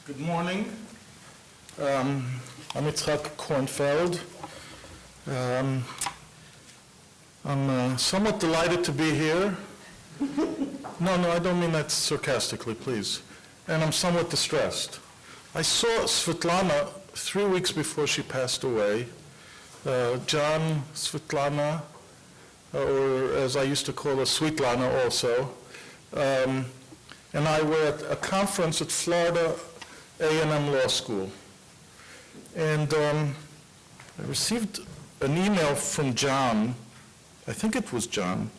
Good morning. I'm Kornfeld. I'm somewhat delighted to be here. No, I don't mean that sarcastically, please. And I'm somewhat distressed. I saw Svitlana 3 weeks before she passed away. John, Svitlana, or as I used to call her, Svitlana also, and I were at a conference at Florida A&M Law School. And I received an email from John, I think it was John,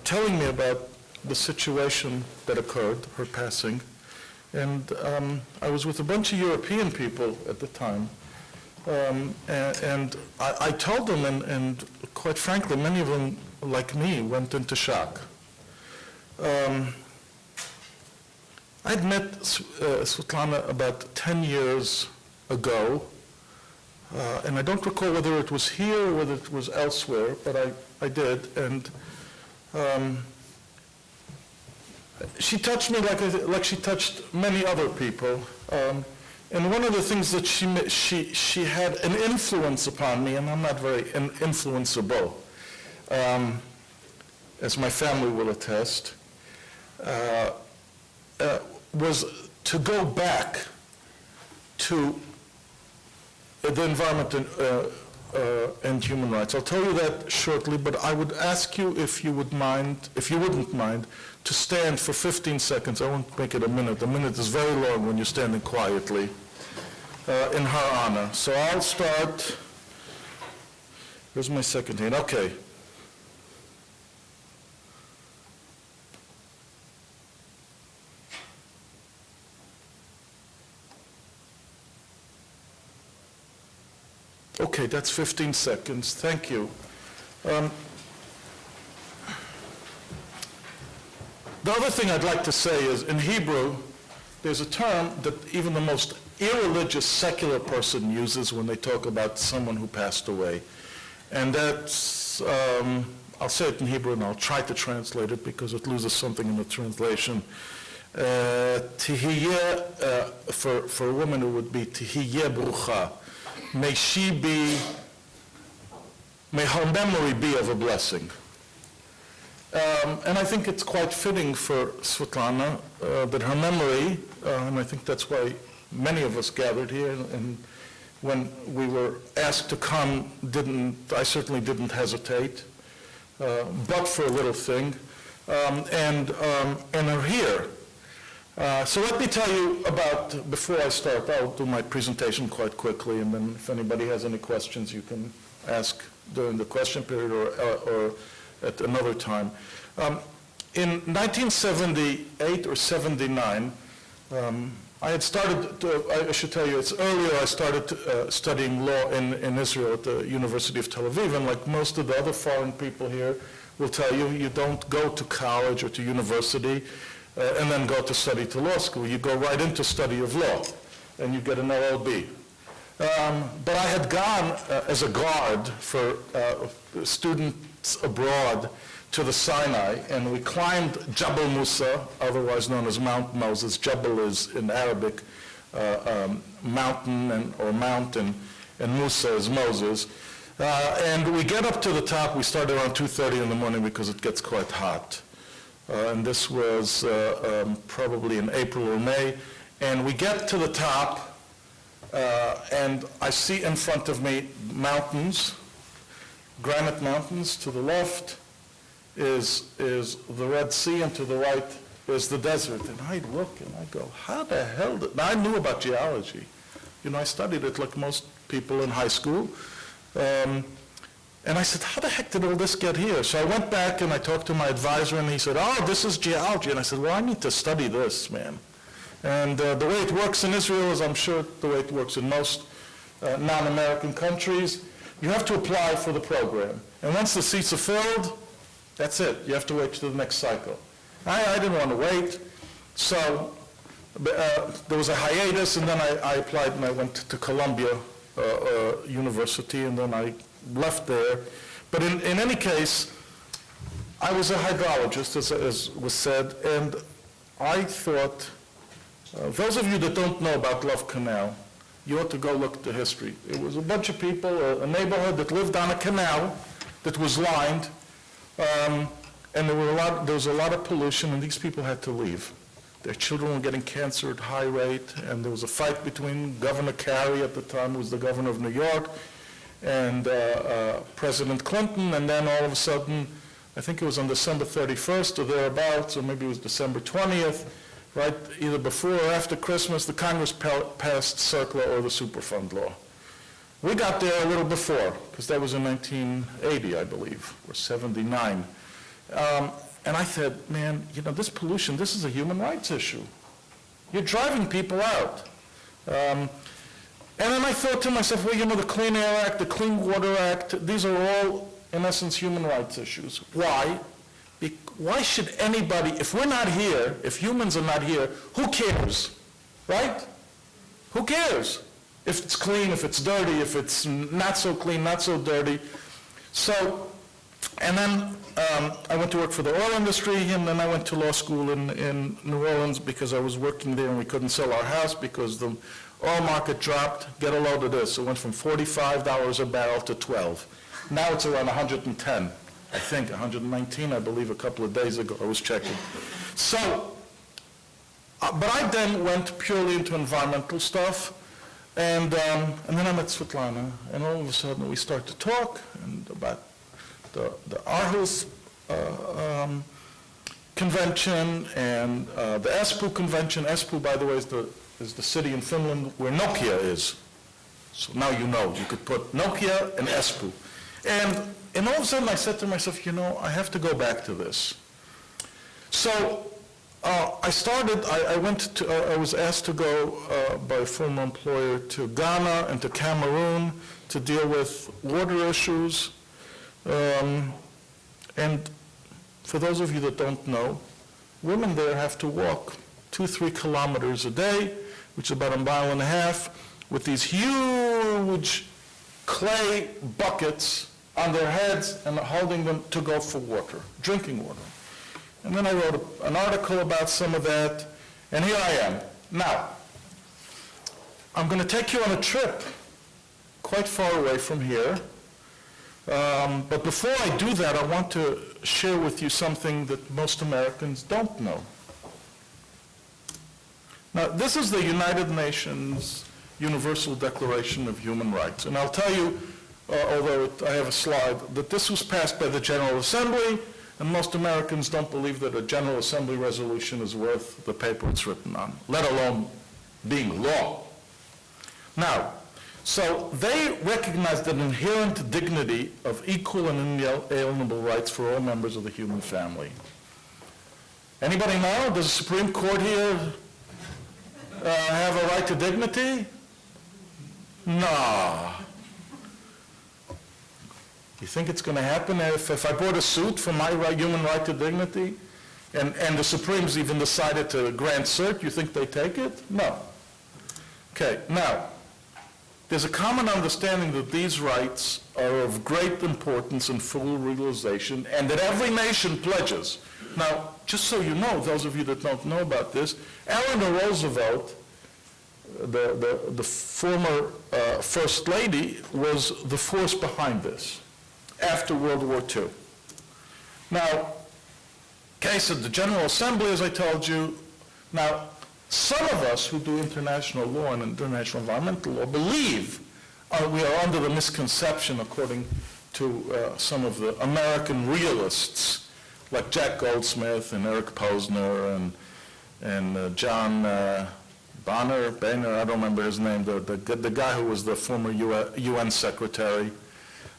telling me about the situation that occurred, her passing. And I was with a bunch of European people at the time. And I told them, and quite frankly, many of them, like me, went into shock. I'd met Svitlana about 10 years ago, and I don't recall whether it was here or whether it was elsewhere, but I did. And she touched me like she touched many other people. And one of the things that she had an influence upon me, and I'm not very influenceable, as my family will attest, was to go back to the environment and human rights. I'll tell you that shortly, but I would ask you if you wouldn't mind, to stand for 15 seconds. I won't make it a minute. A minute is very long when you're standing quietly in her honor. So I'll start. Here's my second hand. Okay. Okay, that's 15 seconds. Thank you. The other thing I'd like to say is, in Hebrew, there's a term that even the most irreligious secular person uses when they talk about someone who passed away. And that's, I'll say it in Hebrew and I'll try to translate it because it loses something in the translation. Tihiyeh, for a woman it would be Tihiyeh Brucha. May her memory be of a blessing. And I think it's quite fitting for Svitlana that her memory, and I think that's why many of us gathered here, and when we were asked to come, I certainly didn't hesitate, but for a little thing, and are here. So let me tell you about, before I start, I'll do my presentation quite quickly, and then if anybody has any questions, you can ask during the question period or at another time. In 1978 or 79, I had started, I should tell you, it's earlier, I started studying law in Israel at the University of Tel Aviv, and like most of the other foreign people here will tell you, you don't go to college or to university and then go to study to law school. You go right into study of law, and you get an LLB. But I had gone as a guard for students abroad to the Sinai, and we climbed Jabal Musa, otherwise known as Mount Moses. Jabal is in Arabic mountain or mountain, and Musa is Moses. And we get up to the top. We start around 2:30 in the morning because it gets quite hot. And this was probably in April or May. And we get to the top, and I see in front of me mountains, granite mountains. To the left is the Red Sea, and to the right is the desert. And I look and I go, how the hell did... Now, I knew about geology. You know, I studied it like most people in high school. And I said, how the heck did all this get here? So I went back and I talked to my advisor, and he said, oh, this is geology. And I said, well, I need to study this, man. And the way it works in Israel is, I'm sure, the way it works in most non-American countries. You have to apply for the program. And once the seats are filled, that's it. You have to wait till the next cycle. I didn't want to wait. So there was a hiatus, and then I applied and I went to Columbia University, and then I left there. But in any case, I was a hydrologist, as was said, and I thought Those of you that don't know about Love Canal, you ought to go look at the history. It was a bunch of people, a neighborhood that lived on a canal that was lined, and there was a lot of pollution, and these people had to leave. Their children were getting cancer at high rate, and there was a fight between Governor Carey at the time, who was the governor of New York, and President Clinton, and then all of a sudden, I think it was on December 31st or thereabouts, or maybe it was December 20th, right, either before or after Christmas, the Congress passed CERCLA or the Superfund law. We got there a little before, because that was in 1980, I believe, or 79. And I said, man, you know, this pollution, this is a human rights issue. You're driving people out. And then I thought to myself, well, you know, the Clean Air Act, the Clean Water Act, these are all, in essence, human rights issues. Why? Why should anybody, if we're not here, if humans are not here, who cares, right? Who cares? If it's clean, if it's dirty, if it's not so clean, not so dirty. So, and then I went to work for the oil industry, and then I went to law school in New Orleans because I was working there and we couldn't sell our house because the oil market dropped. Get a load of this. It went from $45 a barrel to $12. Now it's around 110. I think 119, I believe, a couple of days ago. I was checking. So, but I then went purely into environmental stuff, and then I met Svitlana, and all of a sudden we start to talk and about the Aarhus Convention and the Espoo Convention. Espoo, by the way, is the city in Finland where Nokia is. So now you know. You could put Nokia and Espoo. And all of a sudden I said to myself, you know, I have to go back to this. So I was asked to go by a former employer to Ghana and to Cameroon to deal with water issues. And for those of you that don't know, women there have to walk 2-3 kilometers a day, which is about a mile and a half, with these huge clay buckets on their heads and holding them to go for water, drinking water. And then I wrote an article about some of that, and here I am. Now, I'm going to take you on a trip quite far away from here, but before I do that, I want to share with you something that most Americans don't know. Now, this is the United Nations Universal Declaration of Human Rights, and I'll tell you, although I have a slide, that this was passed by the General Assembly, and most Americans don't believe that a General Assembly resolution is worth the paper it's written on, let alone being law. Now, so they recognize the inherent dignity of equal and inalienable rights for all members of the human family. Anybody know? Does the Supreme Court here have a right to dignity? No. You think it's going to happen if I brought a suit for my human right to dignity and the Supremes even decided to grant cert, you think they take it? No. Okay, now, there's a common understanding that these rights are of great importance and full realization and that every nation pledges. Now, just so you know, those of you that don't know about this, Eleanor Roosevelt, the former First Lady, was the force behind this after World War II. Now, case of the General Assembly, as I told you, now, some of us who do international law and international environmental law believe we are under the misconception, according to some of the American realists, like Jack Goldsmith and Eric Posner and John Boehner, I don't remember his name, the guy who was the former UN secretary,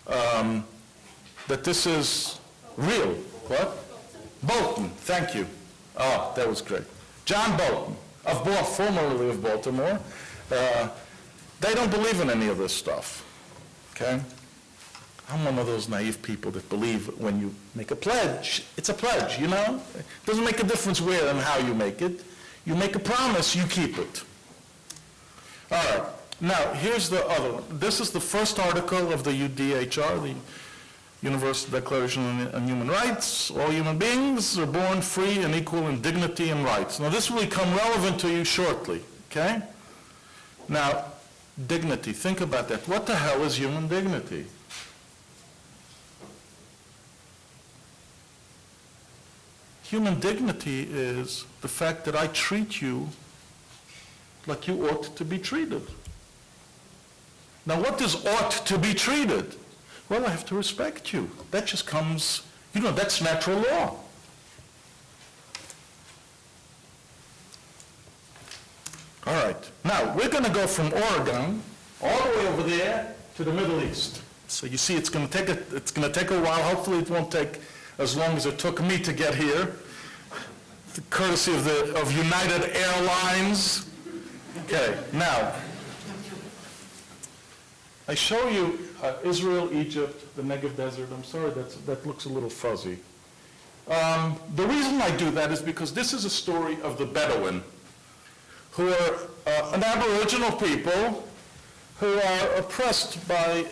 that this is real. What? Bolton, thank you. Oh, that was great. John Bolton, formerly of Baltimore. They don't believe in any of this stuff, okay? I'm one of those naive people that believe when you make a pledge, it's a pledge, you know? It doesn't make a difference where and how you make it. You make a promise, you keep it. All right, now here's the other one. This is the first article of the UDHR, the Universal Declaration on Human Rights. All human beings are born free and equal in dignity and rights. Now this will become relevant to you shortly, okay? Now, dignity, think about that. What the hell is human dignity? Human dignity is the fact that I treat you like you ought to be treated. Now what does ought to be treated? Well, I have to respect you. That just comes, that's natural law. All right, now we're going to go from Oregon all the way over there to the Middle East. So you see it's going to take a while. Hopefully it won't take as long as it took me to get here, courtesy of United Airlines. Okay, now, I show you Israel, Egypt, the Negev Desert. I'm sorry, that looks a little fuzzy. The reason I do that is because this is a story of the Bedouin, who are an Aboriginal people who are oppressed by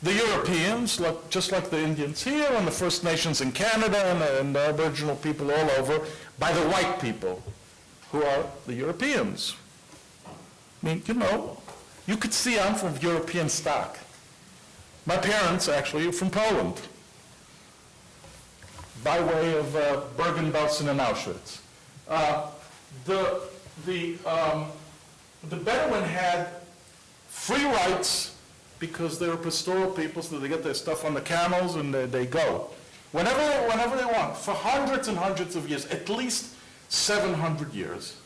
the Europeans, just like the Indians here, and the First Nations in Canada, and the Aboriginal people all over, by the white people, who are the Europeans. I mean, you could see I'm from European stock. My parents, actually, are from Poland, by way of Bergen-Belsen and Auschwitz. The Bedouin had free rights because they were pastoral people, so they get their stuff on the camels and they go. Whenever they want, for hundreds and hundreds of years, at least 700 years.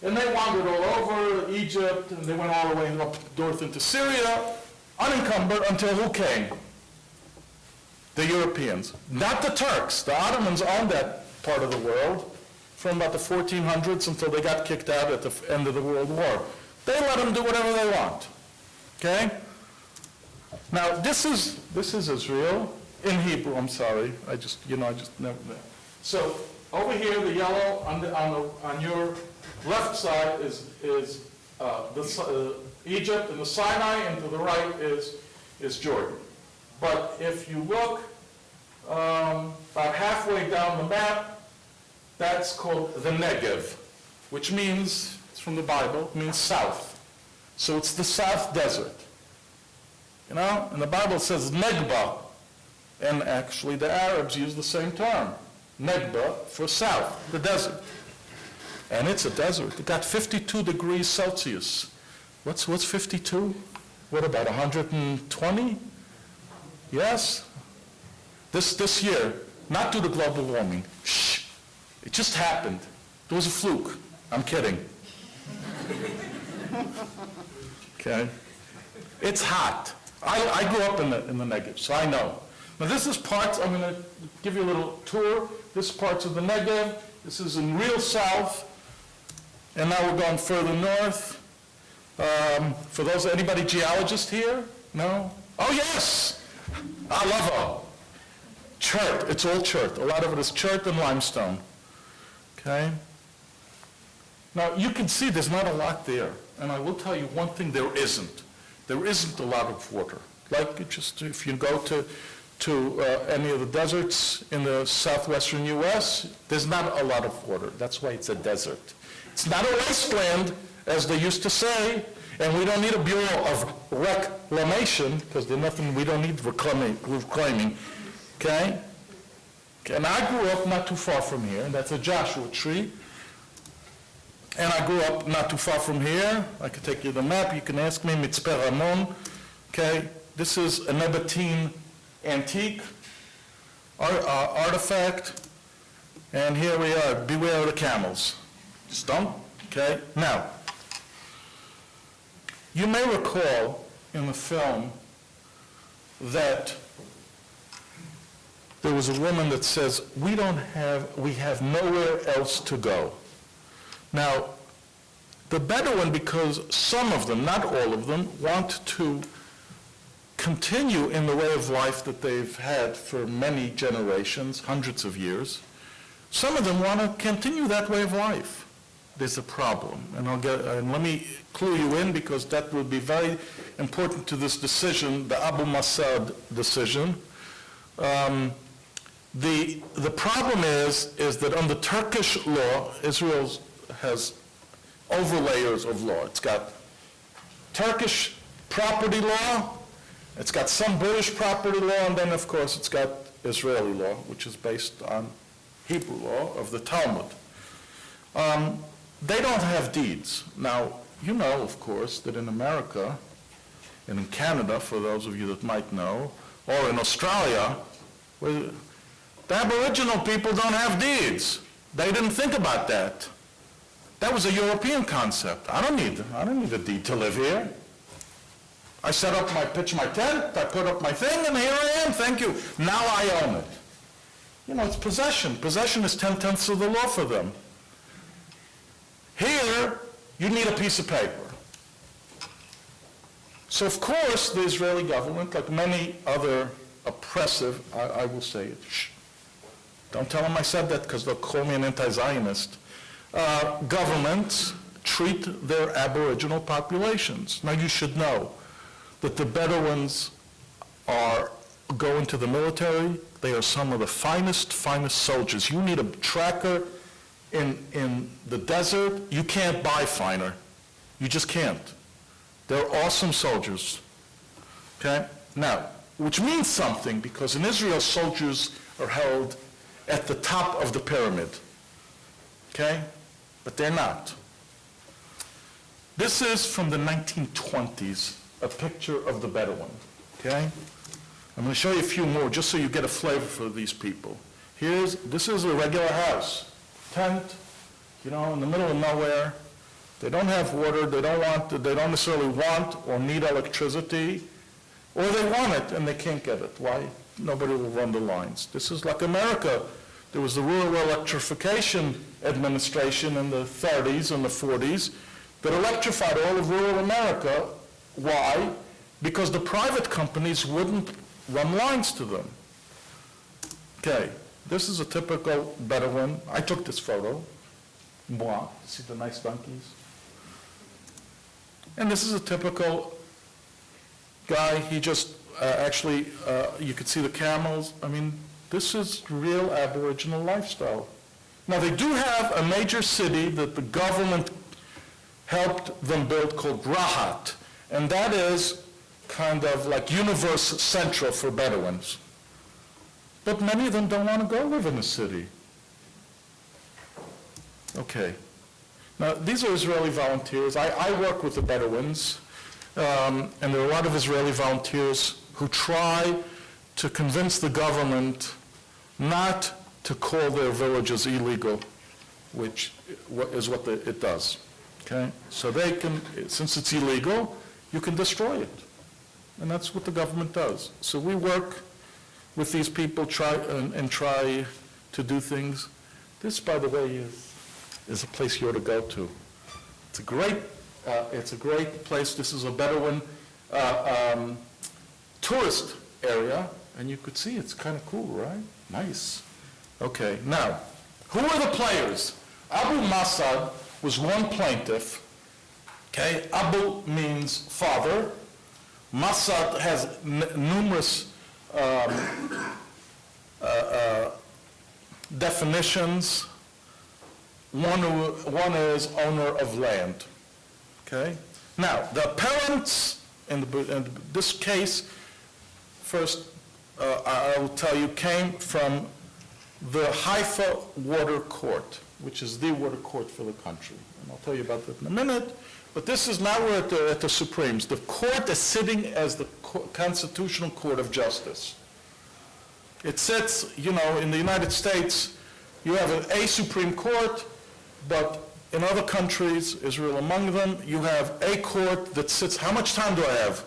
And they wandered all over Egypt, and they went all the way up north into Syria, unencumbered, until who came? The Europeans. Not the Turks. The Ottomans owned that part of the world from about the 1400s until they got kicked out at the end of the World War. They let them do whatever they want. Okay? Now, this is Israel, in Hebrew, I'm sorry. I just never. So, over here, the yellow on your left side is Egypt and the Sinai, and to the right is Jordan. But if you look about halfway down the map, that's called the Negev, which means, it's from the Bible, means south. So it's the South Desert. And the Bible says Negba, and actually the Arabs use the same term, Negba, for south, the desert. And it's a desert. It got 52 degrees Celsius. What's 52? What, about 120? Yes? This year, not due to global warming. Shh. It just happened. It was a fluke. I'm kidding. Okay? It's hot. I grew up in the Negev, so I know. Now this is parts, I'm going to give you a little tour. This is parts of the Negev. This is in real south. And now we're going further north. For those, anybody geologist here? No? Oh yes! I love it. Chert, it's all chert. A lot of it is chert and limestone. Okay? Now you can see there's not a lot there. And I will tell you one thing, there isn't. There isn't a lot of water. Like just if you go to any of the deserts in the southwestern U.S., there's not a lot of water. That's why it's a desert. It's not a wasteland, as they used to say, and we don't need a Bureau of Reclamation, because there's nothing, we don't need reclaiming, okay? And I grew up not too far from here, and that's a Joshua tree. And I grew up not too far from here. I could take you the map. You can ask me, Mitzpeh Ramon. Okay, this is a Nebattene antique artifact. And here we are. Beware of the camels. Just don't. Okay, now, you may recall in the film that there was a woman that says, we have nowhere else to go. Now, the Bedouin, because some of them, not all of them, want to continue in the way of life that they've had for many generations, hundreds of years. Some of them want to continue that way of life. There's a problem, and let me clue you in, because that will be very important to this decision, the Abu Masad decision. The problem is that under Turkish law, Israel has overlayers of law. It's got Turkish property law, it's got some British property law, and then, of course, it's got Israeli law, which is based on Hebrew law of the Talmud. They don't have deeds. Now, you know, of course, that in America and in Canada, for those of you that might know, or in Australia, the Aboriginal people don't have deeds. They didn't think about that. That was a European concept. I don't need a deed to live here. I pitch my tent, I put up my thing, and here I am, thank you. Now I own it. You know, it's possession. Possession is 10/10 of the law for them. Here, you need a piece of paper. So, of course, the Israeli government, like many other oppressive, I will say it, shh, don't tell them I said that because they'll call me an anti-Zionist, governments treat their Aboriginal populations. Now, you should know that the Bedouins go into the military. They are some of the finest soldiers. You need a tracker in the desert. You can't buy finer. You just can't. They're awesome soldiers. Okay? Now, which means something, because in Israel, soldiers are held at the top of the pyramid. Okay? But they're not. This is from the 1920s, a picture of the Bedouin. Okay? I'm going to show you a few more just so you get a flavor for these people. This is a regular house. Tent, you know, in the middle of nowhere. They don't have water, they don't necessarily want or need electricity, or they want it and they can't get it. Why? Nobody will run the lines. This is like America. There was the Rural Electrification Administration in the 30s and the 40s that electrified all of rural America. Why? Because the private companies wouldn't run lines to them. Okay, this is a typical Bedouin. I took this photo. Moi, see the nice donkeys? And this is a typical guy. He just you could see the camels. I mean, this is real Aboriginal lifestyle. Now, they do have a major city that the government helped them build called Rahat, and that is kind of like Universe Central for Bedouins. But many of them don't want to go live in the city. Okay. Now, these are Israeli volunteers. I work with the Bedouins, and there are a lot of Israeli volunteers who try to convince the government not to call their villages illegal, which is what it does. Okay? So they can, since it's illegal, you can destroy it. And that's what the government does. So we work with these people, try to do things. This, by the way, is a place you ought to go to. It's a great place. This is a Bedouin tourist area, and you could see it's kind of cool, right? Nice. Okay, now, who are the players? Abu Masad was one plaintiff. Okay, Abu means father. Masad has numerous definitions. One is owner of land. Okay? Now, the appellants in this case, first, I will tell you, came from the Haifa Water Court, which is the water court for the country. And I'll tell you about that in a minute. But this is now we're at the Supremes. The court is sitting as the Constitutional Court of Justice. It sits, you know, in the United States, you have a Supreme Court, but in other countries, Israel among them, you have a court that sits. How much time do I have?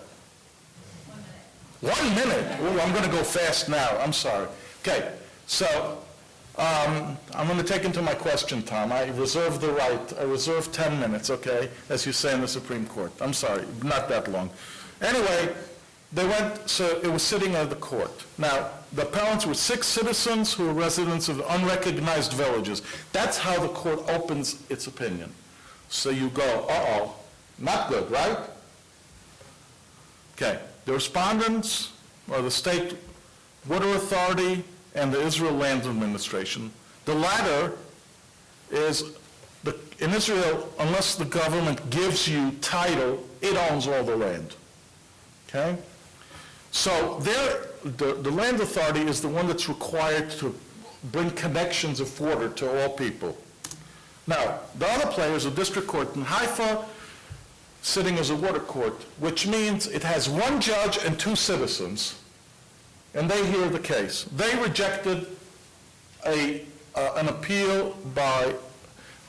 1 minute. 1 minute? Ooh, I'm going to go fast now. I'm sorry. Okay, so I'm going to take into my question time. I reserve the right. I reserve 10 minutes, okay, as you say in the Supreme Court. I'm sorry, not that long. Anyway, they went, so it was sitting at the court. Now, the appellants were 6 citizens who were residents of unrecognized villages. That's how the court opens its opinion. So you go, uh-oh, not good, right? Okay, the respondents, or the state Water Authority and the Israel Land Administration. The latter is, in Israel, unless the government gives you title, it owns all the land. Okay? So the Land Authority is the one that's required to bring connections of water to all people. Now, the other player is a district court in Haifa, sitting as a water court, which means it has one judge and two citizens, and they hear the case. They rejected an appeal by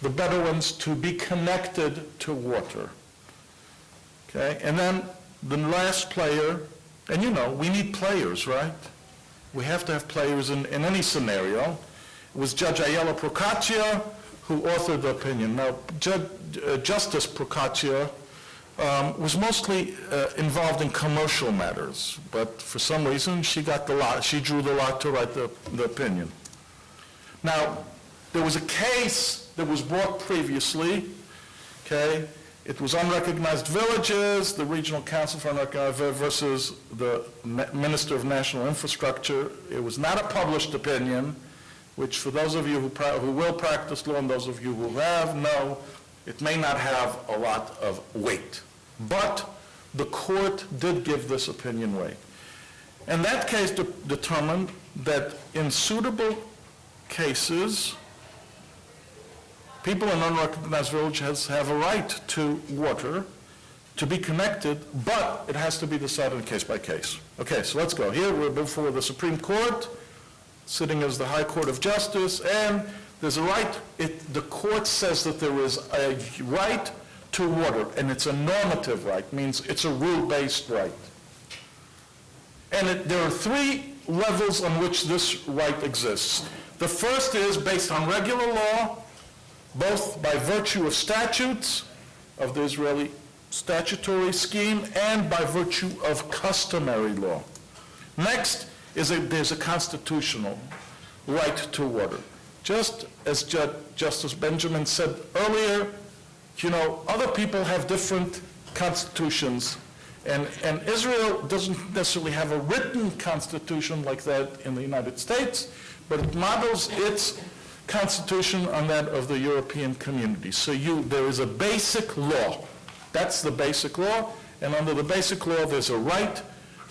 the Bedouins to be connected to water. Okay, and then the last player, and you know, we need players, right? We have to have players in any scenario. It was Judge J.E.L.L. who authored the opinion. Now, Justice Procaccia was mostly involved in commercial matters, but for some reason she drew the lot to write the opinion. Now, there was a case that was brought previously, okay? It was Unrecognized Villages, the Regional Council for Unrecognized versus the Minister of National Infrastructure. It was not a published opinion, which for those of you who will practice law and those of you who have, know it may not have a lot of weight. But the court did give this opinion weight. And that case determined that in suitable cases, people in unrecognized villages have a right to water, to be connected, but it has to be decided case by case. Okay, so let's go. Here we're before the Supreme Court, sitting as the High Court of Justice, and there's a right, the court says that there is a right to water, and it's a normative right, means it's a rule-based right. And there are three levels on which this right exists. The first is based on regular law, both by virtue of statutes of the Israeli statutory scheme and by virtue of customary law. Next is there's a constitutional right to water. Just as Justice Benjamin said earlier, you know, other people have different constitutions, and Israel doesn't necessarily have a written constitution like that in the United States, but it models its constitution on that of the European community. So there is a basic law. That's the basic law, and under the basic law there's a right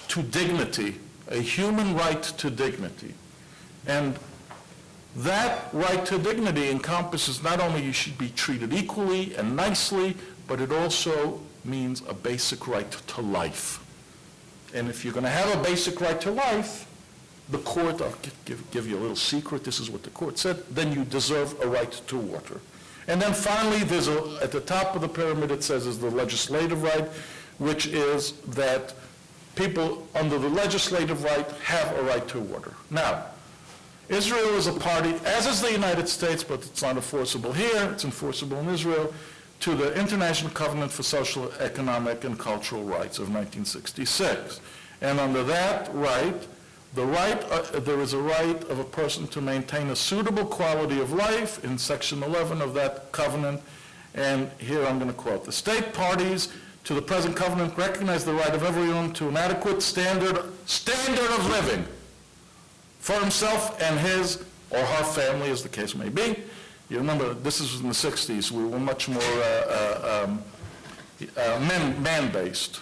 to dignity, a human right to dignity. And that right to dignity encompasses not only you should be treated equally and nicely, but it also means a basic right to life. And if you're going to have a basic right to life, the court, I'll give you a little secret, this is what the court said, then you deserve a right to water. And then finally, there's at the top of the pyramid it says is the legislative right, which is that people under the legislative right have a right to water. Now, Israel is a party, as is the United States, but it's not enforceable here, it's enforceable in Israel, to the International Covenant for Social, Economic, and Cultural Rights of 1966. And under that right, there is a right of a person to maintain a suitable quality of life in Section 11 of that covenant. And here I'm going to quote, the state parties to the present covenant recognize the right of everyone to an adequate standard of living for himself and his or her family, as the case may be. You remember, this is in the 60s. We were much more man-based,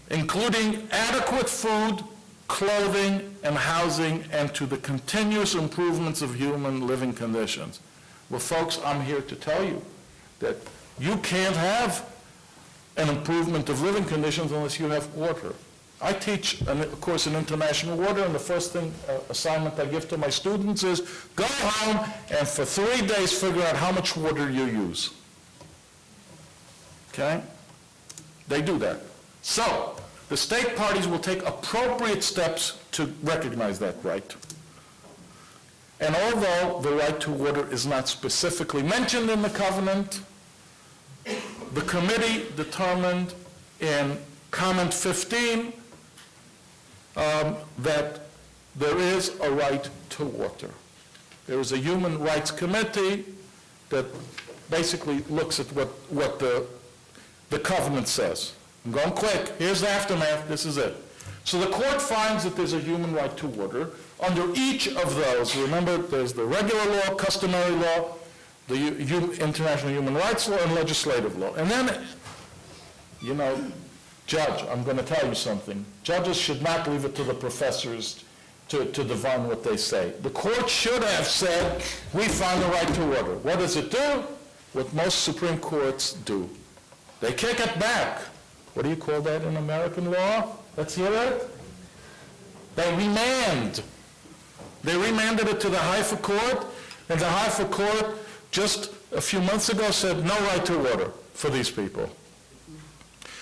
including adequate food, clothing, and housing, and to the continuous improvements of human living conditions. Well, folks, I'm here to tell you that you can't have an improvement of living conditions unless you have water. I teach a course in international water, and the first assignment I give to my students is go home and for 3 days figure out how much water you use. Okay? They do that. So, the state parties will take appropriate steps to recognize that right. And although the right to water is not specifically mentioned in the covenant, the committee determined in comment 15 that there is a right to water. There is a human rights committee that basically looks at what the covenant says. I'm going quick. Here's the aftermath. This is it. So the court finds that there's a human right to water. Under each of those, remember, there's the regular law, customary law, the international human rights law, and legislative law. And then, you know, Judge, I'm going to tell you something. Judges should not leave it to the professors to divine what they say. The court should have said, we found the right to water. What does it do? What most Supreme Courts do. They kick it back. What do you call that in American law? Let's hear it. They remand. They remanded it to the Haifa court, and the Haifa court just a few months ago said no right to water for these people.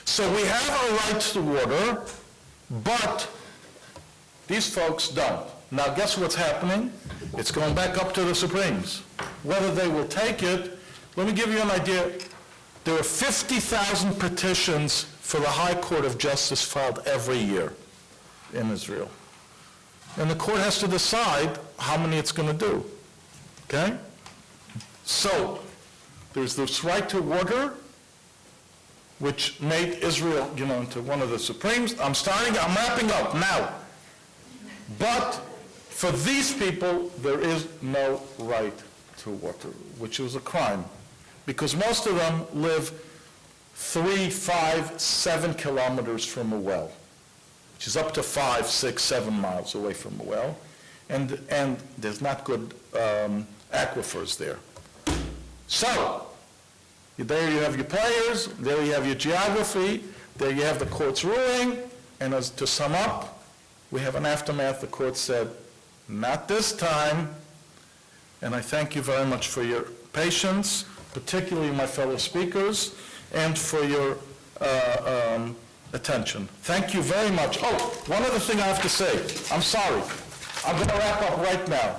So we have our rights to water, but these folks don't. Now guess what's happening? It's going back up to the Supremes. Whether they will take it, let me give you an idea. There are 50,000 petitions for the High Court of Justice filed every year in Israel. And the court has to decide how many it's going to do. Okay? So, there's this right to water, which made Israel, you know, into one of the Supremes. I'm wrapping up now. But for these people, there is no right to water, which is a crime. Because most of them live 3, 5, 7 kilometers from a well, which is up to 5, 6, 7 miles away from a well. And there's not good aquifers there. So, there you have your players, there you have your geography, there you have the court's ruling, and as to sum up, we have an aftermath. The court said, not this time, and I thank you very much for your patience, particularly my fellow speakers, and for your attention. Thank you very much. Oh, one other thing I have to say. I'm sorry. I'm going to wrap up right now.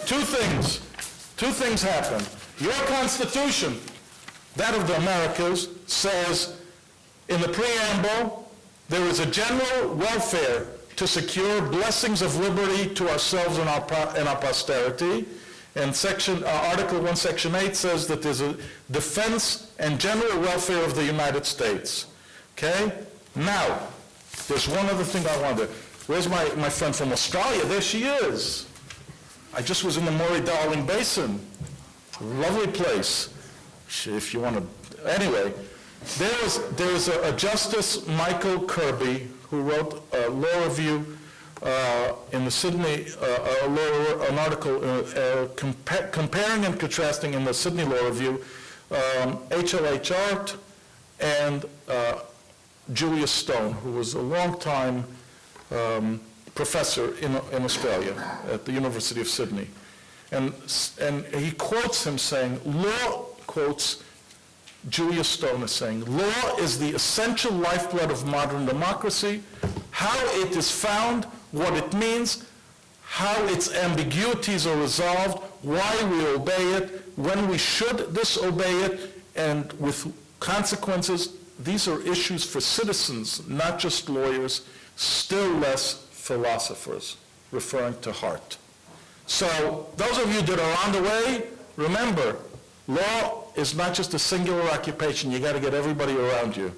Two things happen. Your Constitution, that of the Americas, says in the preamble, there is a general welfare to secure blessings of liberty to ourselves and our posterity. And Article 1, Section 8 says that there's a defense and general welfare of the United States. Okay? Now, there's one other thing I wonder. Where's my friend from Australia? There she is. I just was in the Murray-Darling Basin. Lovely place. If you want to... Anyway, there's a Justice Michael Kirby who wrote a law review in the Sydney, an article comparing and contrasting in the Sydney Law Review, H.L.H. Art and Julius Stone, who was a long-time professor in Australia at the University of Sydney. And he quotes him saying, quotes Julius Stone as saying, law is the essential lifeblood of modern democracy. How it is found, what it means, how its ambiguities are resolved, why we obey it, when we should disobey it, and with consequences. These are issues for citizens, not just lawyers, still less philosophers, referring to Hart. So those of you that are on the way, remember, law is not just a singular occupation. You got to get everybody around you,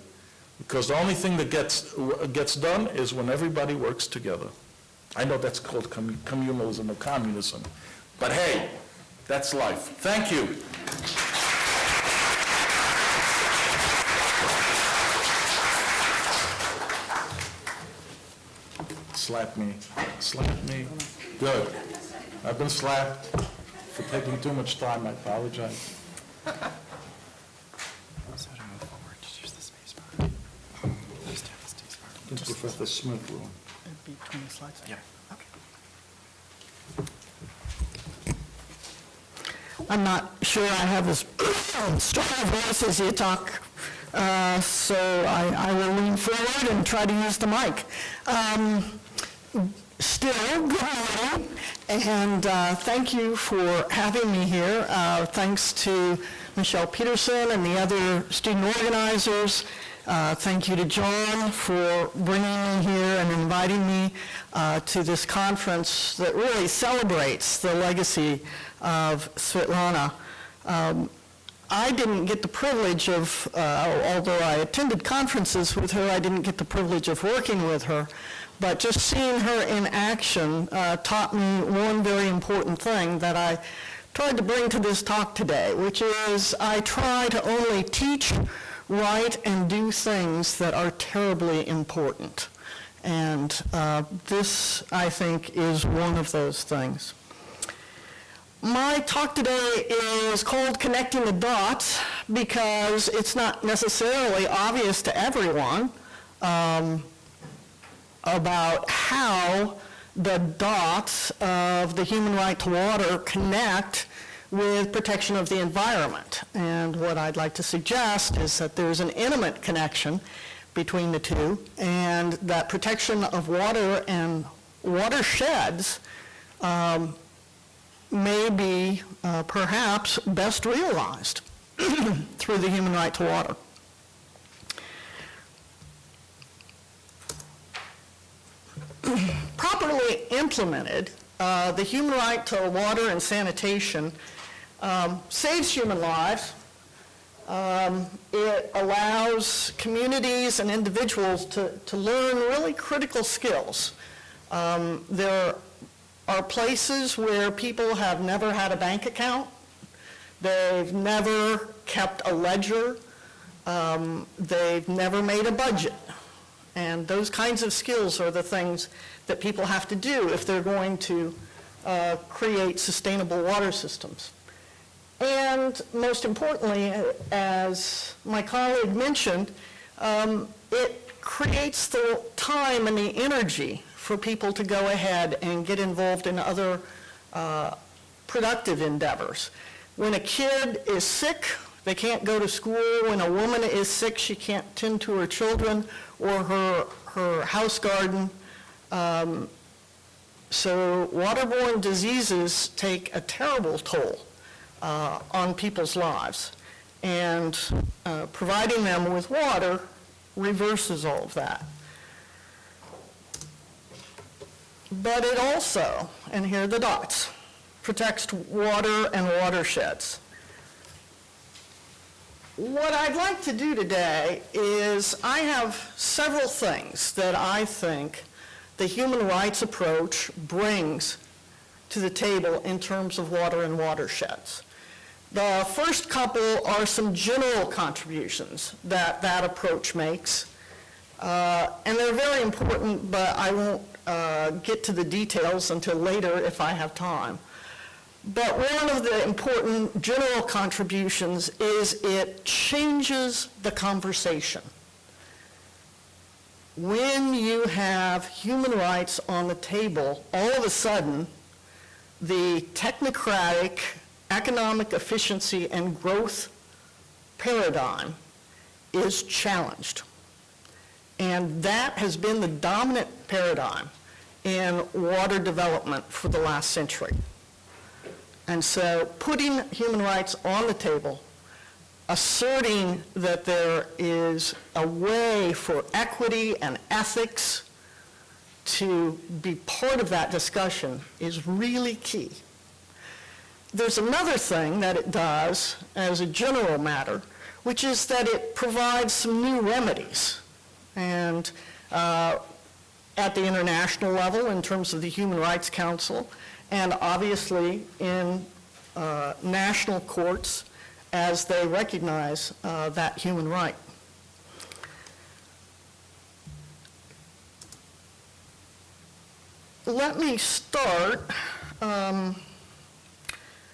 because the only thing that gets done is when everybody works together. I know that's called communalism or communism, but hey, that's life. Thank you. Slap me. Good. I've been slapped for taking too much time. I apologize. So to move forward, just use the space bar. Just tap the space bar. It's Professor Smith rule. Between the slides? Yeah. Okay. I'm not sure I have as strong a voice as you talk, so I will lean forward and try to use the mic. Still, good morning, and thank you for having me here. Thanks to Michelle Peterson and the other student organizers. Thank you to John for bringing me here and inviting me to this conference that really celebrates the legacy of Svitlana. I didn't get the privilege of, although I attended conferences with her, I didn't get the privilege of working with her. But just seeing her in action taught me one very important thing that I tried to bring to this talk today, which is I try to only teach, write, and do things that are terribly important. And this, I think, is one of those things. My talk today is called Connecting the Dots because it's not necessarily obvious to everyone about how the dots of the human right to water connect with protection of the environment. And what I'd like to suggest is that there's an intimate connection between the two, and that protection of water and watersheds may be perhaps best realized through the human right to water. Properly implemented, the human right to water and sanitation saves human lives. It allows communities and individuals to learn really critical skills. There are places where people have never had a bank account. They've never kept a ledger. They've never made a budget. And those kinds of skills are the things that people have to do if they're going to create sustainable water systems. And most importantly, as my colleague mentioned, it creates the time and the energy for people to go ahead and get involved in other productive endeavors. When a kid is sick, they can't go to school. When a woman is sick, she can't tend to her children or her house garden. So waterborne diseases take a terrible toll on people's lives. And providing them with water reverses all of that. But it also, and here are the dots, protects water and watersheds. What I'd like to do today is I have several things that I think the human rights approach brings to the table in terms of water and watersheds. The first couple are some general contributions that that approach makes, and they're very important, but I won't get to the details until later if I have time. But one of the important general contributions is it changes the conversation. When you have human rights on the table, all of a sudden, the technocratic economic efficiency and growth paradigm is challenged. And that has been the dominant paradigm in water development for the last century. And so putting human rights on the table, asserting that there is a way for equity and ethics to be part of that discussion is really key. There's another thing that it does as a general matter, which is that it provides some new remedies. And at the international level, in terms of the Human Rights Council, and obviously in national courts as they recognize that human right. Let me start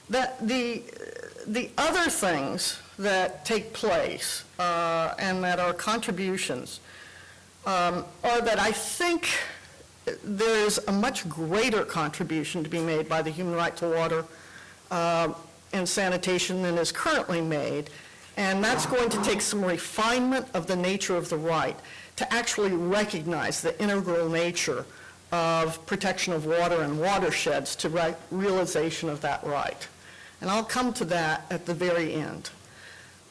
that the other things that take place and that are contributions are that I think there's a much greater contribution to be made by the human right to water and sanitation than is currently made, and that's going to take some refinement of the nature of the right to actually recognize the integral nature of protection of water and watersheds to realization of that right. And I'll come to that at the very end.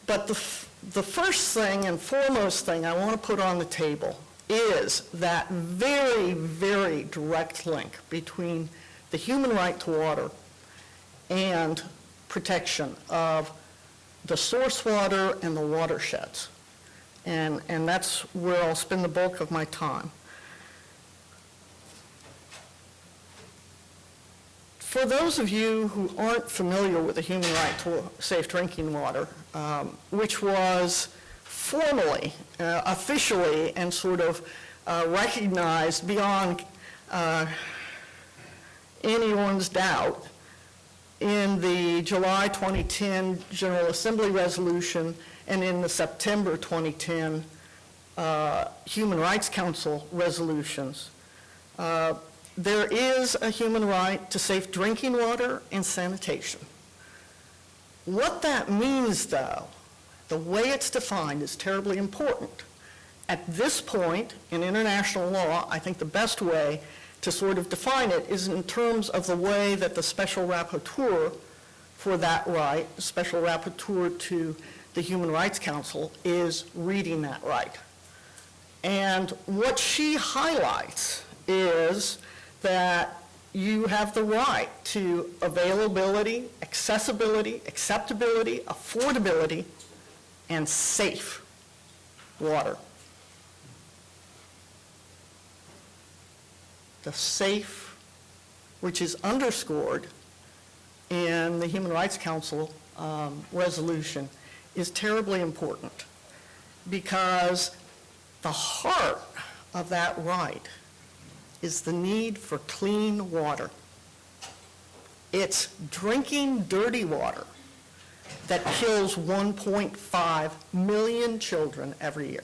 But the first thing and foremost thing I want to put on the table is that very, very direct link between the human right to water and protection of the source water and the watersheds. And that's where I'll spend the bulk of my time. For those of you who aren't familiar with the human right to safe drinking water, which was formally, officially, and sort of recognized beyond anyone's doubt in the July 2010 General Assembly resolution and in the September 2010 Human Rights Council resolutions, there is a human right to safe drinking water and sanitation. What that means, though, the way it's defined is terribly important. At this point in international law, I think the best way to sort of define it is in terms of the way that the special rapporteur for that right, the special rapporteur to the Human Rights Council, is reading that right. And what she highlights is that you have the right to availability, accessibility, acceptability, affordability, and safe water. The safe, which is underscored in the Human Rights Council resolution, is terribly important because the heart of that right is the need for clean water. It's drinking dirty water that kills 1.5 million children every year.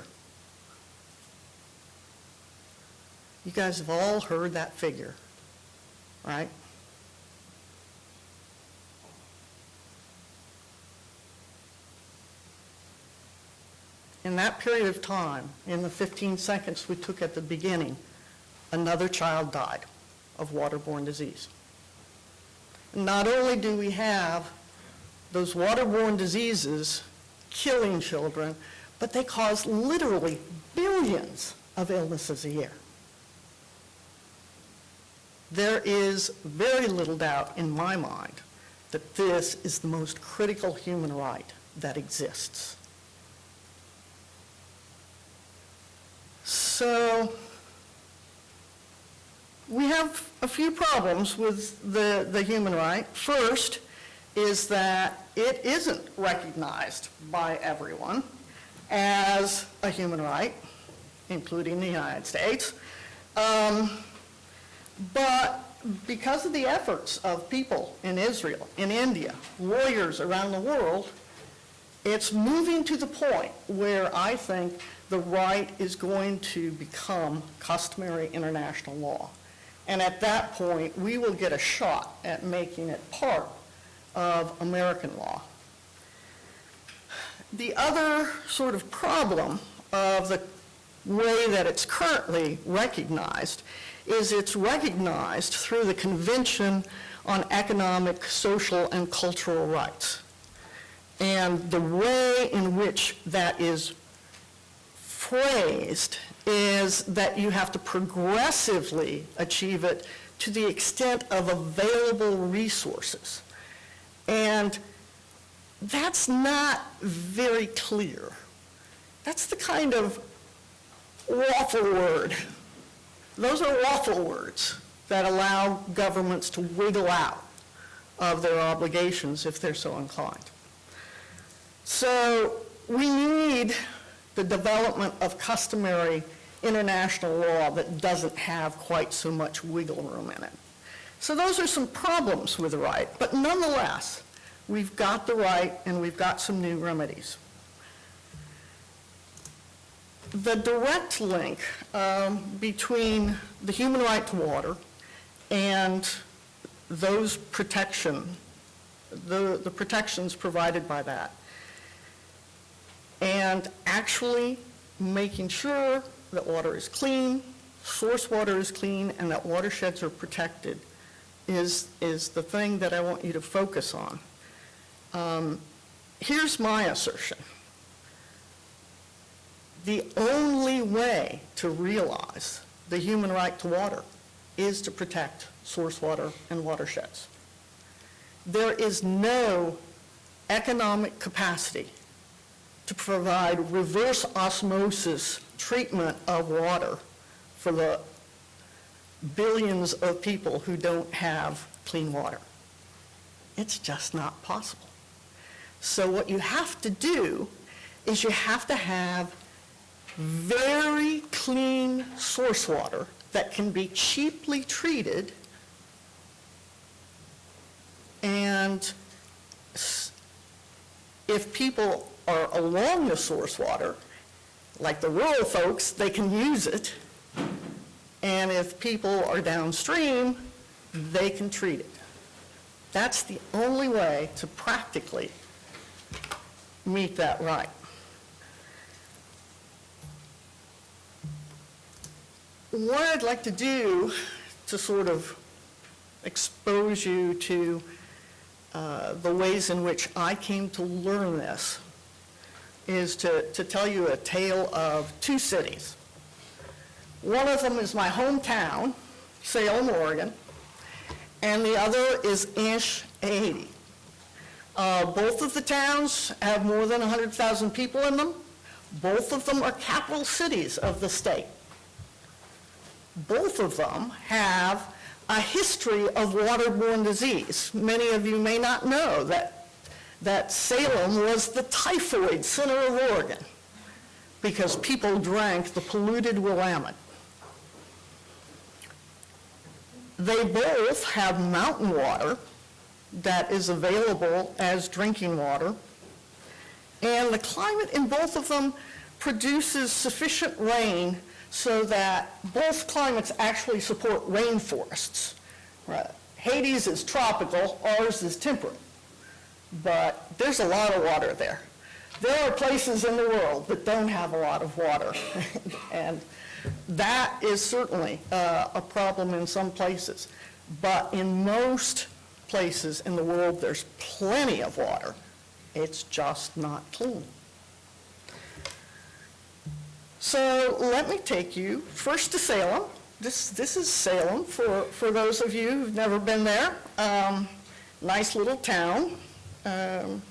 You guys have all heard that figure, right? In that period of time, in the 15 seconds we took at the beginning, another child died of waterborne disease. Not only do we have those waterborne diseases killing children, but they cause literally billions of illnesses a year. There is very little doubt in my mind that this is the most critical human right that exists. So we have a few problems with the human right. First is that it isn't recognized by everyone as a human right, including the United States. But because of the efforts of people in Israel, in India, lawyers around the world, it's moving to the point where I think the right is going to become customary international law. And at that point, we will get a shot at making it part of American law. The other sort of problem of the way that it's currently recognized is it's recognized through the Convention on Economic, Social, and Cultural Rights. And the way in which that is phrased is that you have to progressively achieve it to the extent of available resources. And that's not very clear. That's the kind of waffle word. Those are waffle words that allow governments to wiggle out of their obligations if they're so inclined. So we need the development of customary international law that doesn't have quite so much wiggle room in it. So those are some problems with the right, but nonetheless, we've got the right and we've got some new remedies. The direct link between the human right to water and those protection, the protections provided by that, and actually making sure that water is clean, source water is clean, and that watersheds are protected is the thing that I want you to focus on. Here's my assertion. The only way to realize the human right to water is to protect source water and watersheds. There is no economic capacity to provide reverse osmosis treatment of water for the billions of people who don't have clean water. It's just not possible. So what you have to do is you have to have very clean source water that can be cheaply treated, and if people are along the source water, like the rural folks, they can use it, and if people are downstream, they can treat it. That's the only way to practically meet that right. What I'd like to do to sort of expose you to the ways in which I came to learn this is to tell you a tale of two cities. One of them is my hometown, Salem, Oregon, and the other is Inch, Haiti. Both of the towns have more than 100,000 people in them. Both of them are capital cities of the state. Both of them have a history of waterborne disease. Many of you may not know that Salem was the typhoid center of Oregon because people drank the polluted Willamette. They both have mountain water that is available as drinking water, and the climate in both of them produces sufficient rain so that both climates actually support rainforests. Right. Haiti's is tropical, ours is temperate, but there's a lot of water there. There are places in the world that don't have a lot of water, and that is certainly a problem in some places. But in most places in the world, there's plenty of water. It's just not clean. So let me take you first to Salem. This is Salem for those of you who've never been there. Nice little town. And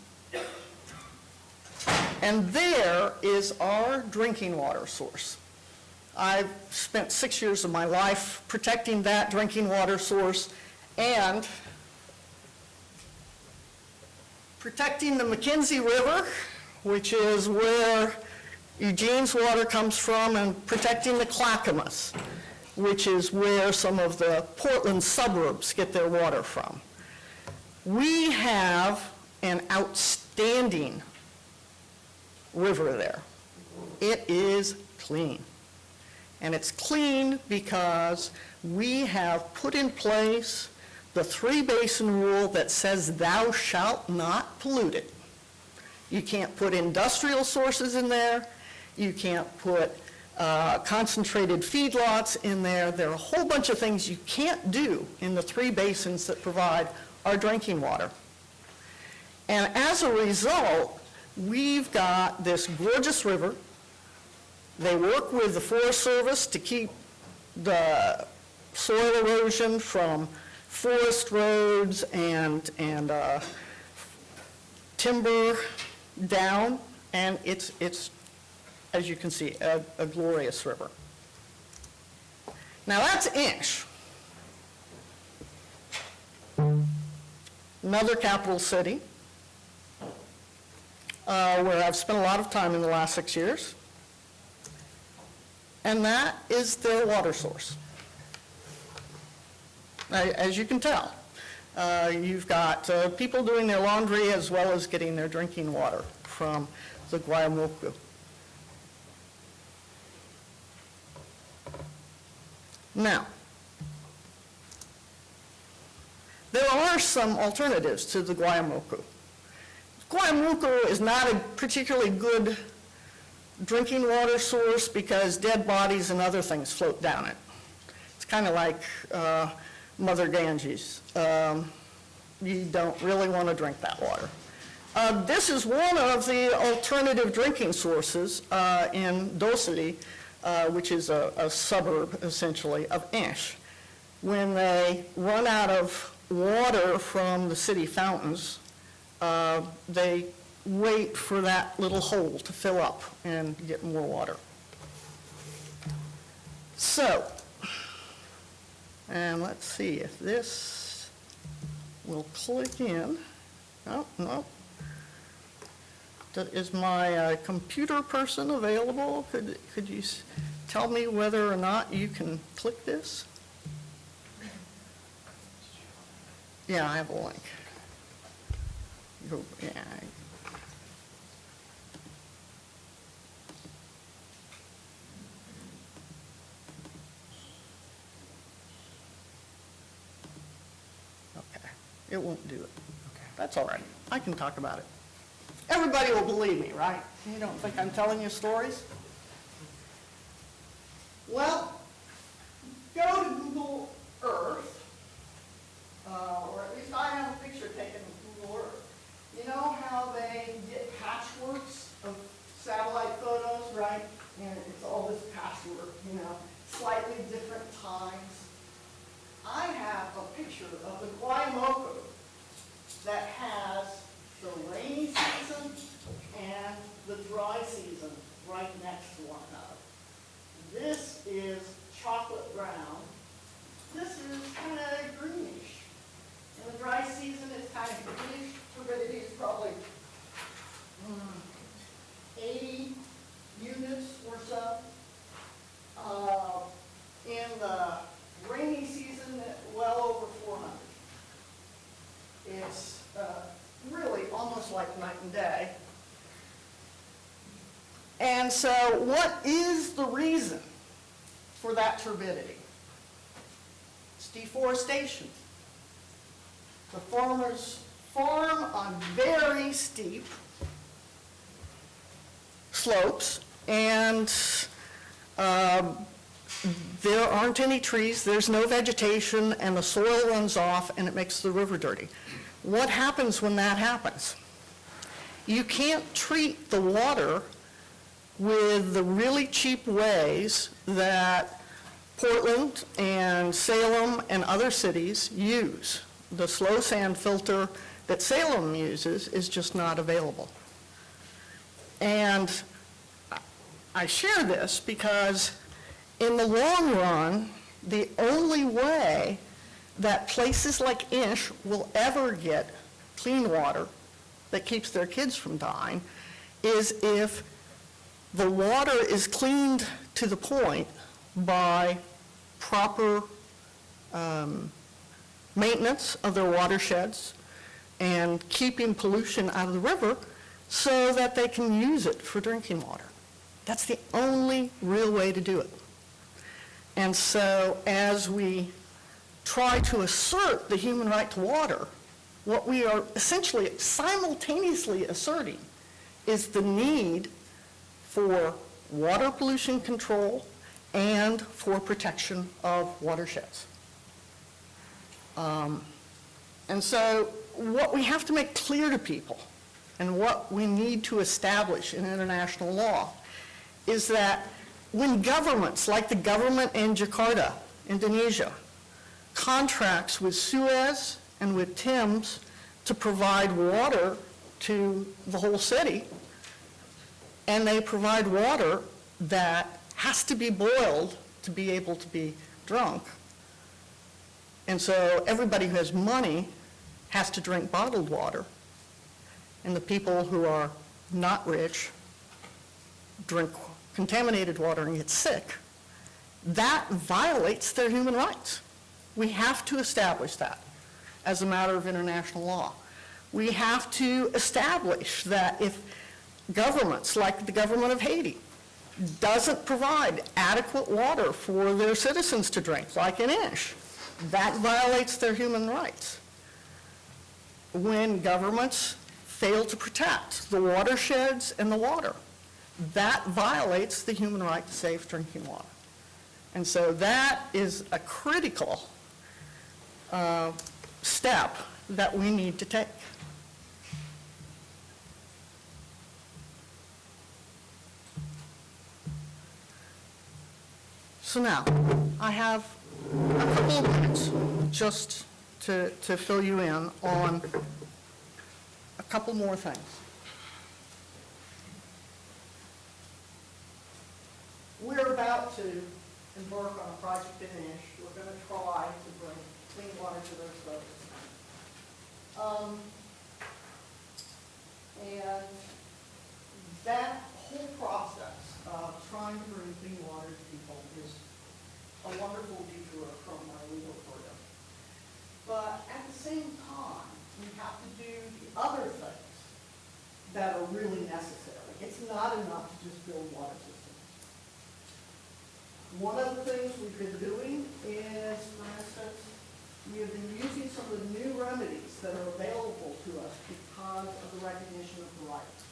there is our drinking water source. I've spent 6 years of my life protecting that drinking water source and protecting the McKenzie River, which is where Eugene's water comes from, and protecting the Clackamas, which is where some of the Portland suburbs get their water from. We have an outstanding river there. It is clean. And it's clean because we have put in place the three-basin rule that says thou shalt not pollute it. You can't put industrial sources in there. You can't put concentrated feedlots in there. There are a whole bunch of things you can't do in the three basins that provide our drinking water. And as a result, we've got this gorgeous river. They work with the Forest Service to keep the soil erosion from forest roads and timber down, and it's as you can see, a glorious river. Now that's Inch, another capital city where I've spent a lot of time in the last 6 years. And that is their water source. As you can tell, you've got people doing their laundry as well as getting their drinking water from the Guayamoku. Now, there are some alternatives to the Guayamoku. Guayamoku is not a particularly good drinking water source because dead bodies and other things float down it. It's kind of like Mother Ganges. You don't really want to drink that water. This is one of the alternative drinking sources in Docely, which is a suburb, essentially, of Inch. When they run out of water from the city fountains, they wait for that little hole to fill up and get more water. So, and let's see if this will click in. Oh, no. Is my computer person available? Could you tell me whether or not you can click this? Yeah, I have a link. Yeah. Okay, it won't do it. Okay. That's all right. I can talk about it. Everybody will believe me, right? You don't think I'm telling you stories? Well, go to Google Earth, or at least I have a picture taken of Google Earth. You know how they get patchworks of satellite photos, right? And it's all this patchwork, slightly different times. I have a picture of the Guayamoco that has the rainy season and the dry season right next to one another. This is chocolate brown. This is kind of greenish. In the dry season, it's kind of greenish. Turbidity is probably 80 units or so. In the rainy season, well over 400. It's really almost like night and day. And so what is the reason for that turbidity? It's deforestation. The farmers farm on very steep slopes, and there aren't any trees, there's no vegetation, and the soil runs off and it makes the river dirty. What happens when that happens? You can't treat the water with the really cheap ways that Portland and Salem and other cities use. The slow sand filter that Salem uses is just not available. And I share this because in the long run, the only way that places like Inch will ever get clean water that keeps their kids from dying is if the water is cleaned to the point by proper maintenance of their watersheds and keeping pollution out of the river so that they can use it for drinking water. That's the only real way to do it. And so as we try to assert the human right to water, what we are essentially simultaneously asserting is the need for water pollution control and for protection of watersheds. And so what we have to make clear to people and what we need to establish in international law is that when governments, like the government in Jakarta, Indonesia, contracts with Suez and with Thames to provide water to the whole city, and they provide water that has to be boiled to be able to be drunk. And so everybody who has money has to drink bottled water, and the people who are not rich drink contaminated water and get sick. That violates their human rights. We have to establish that as a matter of international law. We have to establish that if governments, like the government of Haiti, doesn't provide adequate water for their citizens to drink, like in Ish, that violates their human rights. When governments fail to protect the watersheds and the water, that violates the human right to safe drinking water. And so that is a critical step that we need to take. So now, I have a couple of minutes just to fill you in on a couple more things. We're about to embark on a project in Ish. We're going to try to bring clean water to those folks. And that whole process of trying to bring clean water to people is a wonderful detour from my legal career. But at the same time, we have to do the other things that are really necessary. It's not enough to just build water systems. One of the things we've been doing is, for instance, we have been using some of the new remedies that are available to us because of the recognition of the rights.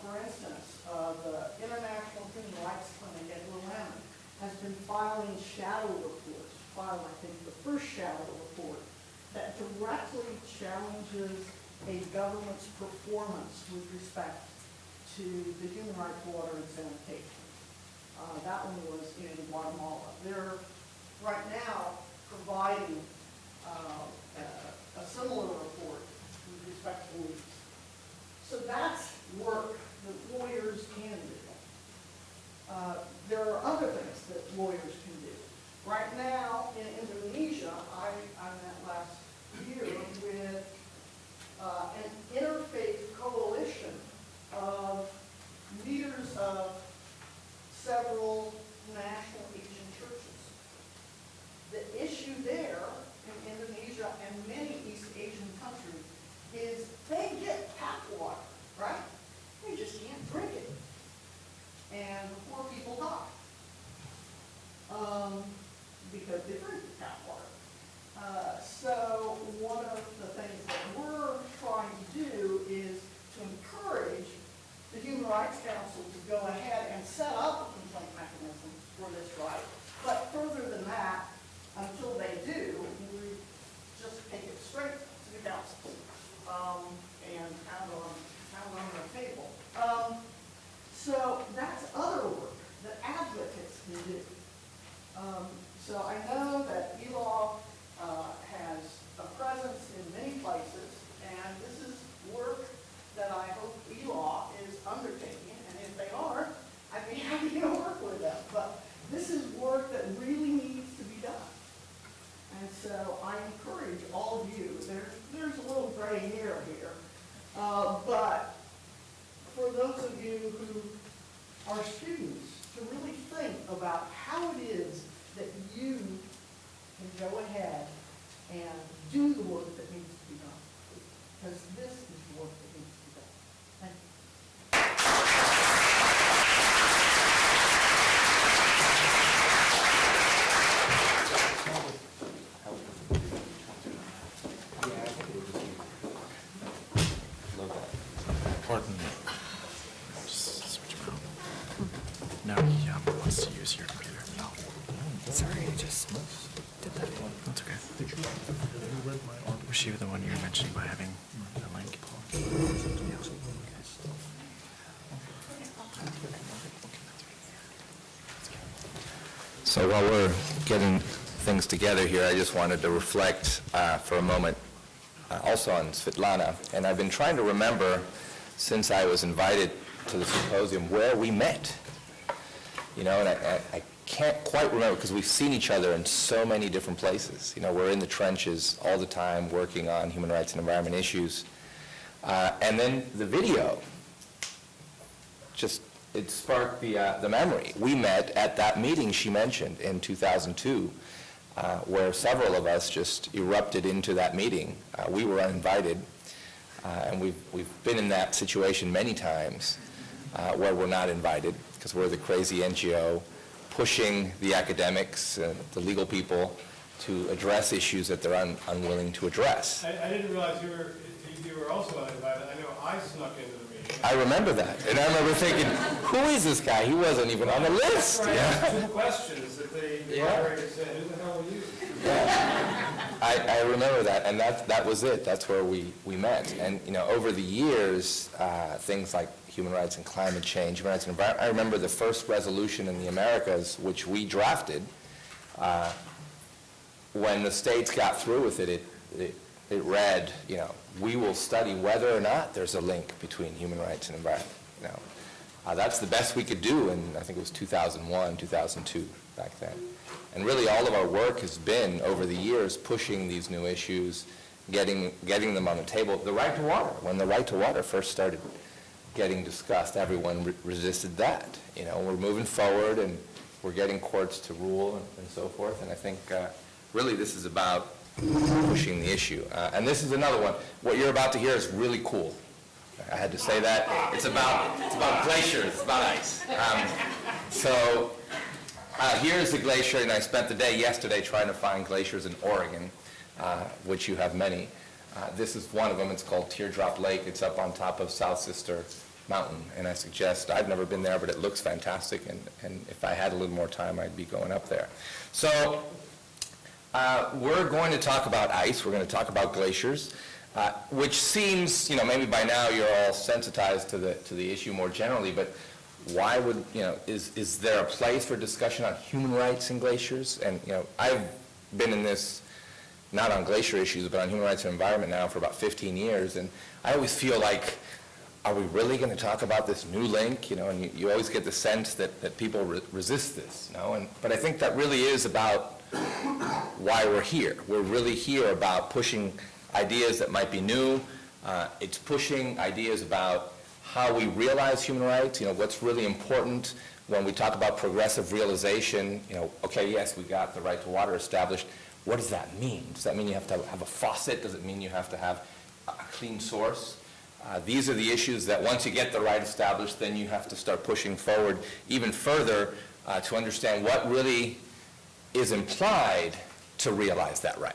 For instance, the International Human Rights Clinic at Willamette has been filing shadow reports, I think the first shadow report, that directly challenges a government's performance with respect to the human right to water and sanitation. That one was in Guatemala. They're right now providing a similar report with respect to leaks. So that's work that lawyers can do. There are other things that lawyers can do. Right now in Indonesia, I met last year with an interfaith coalition of leaders of several national Asian churches. The issue there in Indonesia and many East Asian countries is they get tap water, right? They just can't drink it. And poor people die because they drink the tap water. So one of the things that we're trying to do is to encourage the Human Rights Council to go ahead and set up a complaint mechanism for this right. But further than that, until they do, we just take it straight to the council and pound on the table. So that's other work that advocates can do. So I know that J.E.L.L. has a presence in many places, and this is work that I hope J.E.L.L. is undertaking, and if they are, I'd be happy to work with them. But this is work that really needs to be done. And so I encourage all of you, there's a little gray hair here, but for those of you who are students, to really think about how it is that you can go ahead and do the work that needs to be done. Because this is the work that needs to be done. Thank you. Pardon me. Just switch around. No, he wants to use your computer. No. Sorry, I just did that. That's okay. Was she the one you were mentioning by having the link? So while we're getting things together here, I just wanted to reflect for a moment also on Svitlana. And I've been trying to remember, since I was invited to the symposium, where we met. You know, and I can't quite remember because we've seen each other in so many different places. You know, we're in the trenches all the time working on human rights and environment issues. And then the video, it sparked the memory. We met at that meeting she mentioned in 2002, where several of us just erupted into that meeting. We were uninvited, and we've been in that situation many times where we're not invited because we're the crazy NGO pushing the academics, the legal people to address issues that they're unwilling to address. I didn't realize you were also uninvited. I know I snuck into the meeting. I remember that, and I remember thinking, who is this guy? He wasn't even on the list. Right, Yeah. two questions that the moderator said, who the hell are you? I remember that, and that was it. That's where we met. And, you know, over the years, things like human rights and climate change, human rights and environment, I remember the first resolution in the Americas, which we drafted, when the states got through with it, it it read, we will study whether or not there's a link between human rights and environment. That's the best we could do in, I think it was 2001, 2002, back then. And really all of our work has been, over the years, pushing these new issues, getting them on the table. The right to water, when the right to water first started getting discussed, everyone resisted that. We're moving forward and we're getting courts to rule and so forth. And I think really this is about pushing the issue. And this is another one. What you're about to hear is really cool. I had to say that. It's about glaciers, it's about ice. Here's the glacier, and I spent the day yesterday trying to find glaciers in Oregon, which you have many. This is one of them. It's called Teardrop Lake. It's up on top of South Sister Mountain, and I suggest, I've never been there, but it looks fantastic, and if I had a little more time, I'd be going up there. So we're going to talk about ice. We're going to talk about glaciers, which seems, maybe by now you're all sensitized to the issue more generally, but why would, is there a place for discussion on human rights in glaciers? And, I've been in this, not on glacier issues, but on human rights and environment now for about 15 years, and I always feel like, are we really going to talk about this new link? And you always get the sense that people resist this, but I think that really is about why we're here. We're really here about pushing ideas that might be new. It's pushing ideas about how we realize human rights, what's really important when we talk about progressive realization. Okay, yes, we got the right to water established. What does that mean? Does that mean you have to have a faucet? Does it mean you have to have a clean source? These are the issues that once you get the right established, then you have to start pushing forward even further to understand what really is implied to realize that right.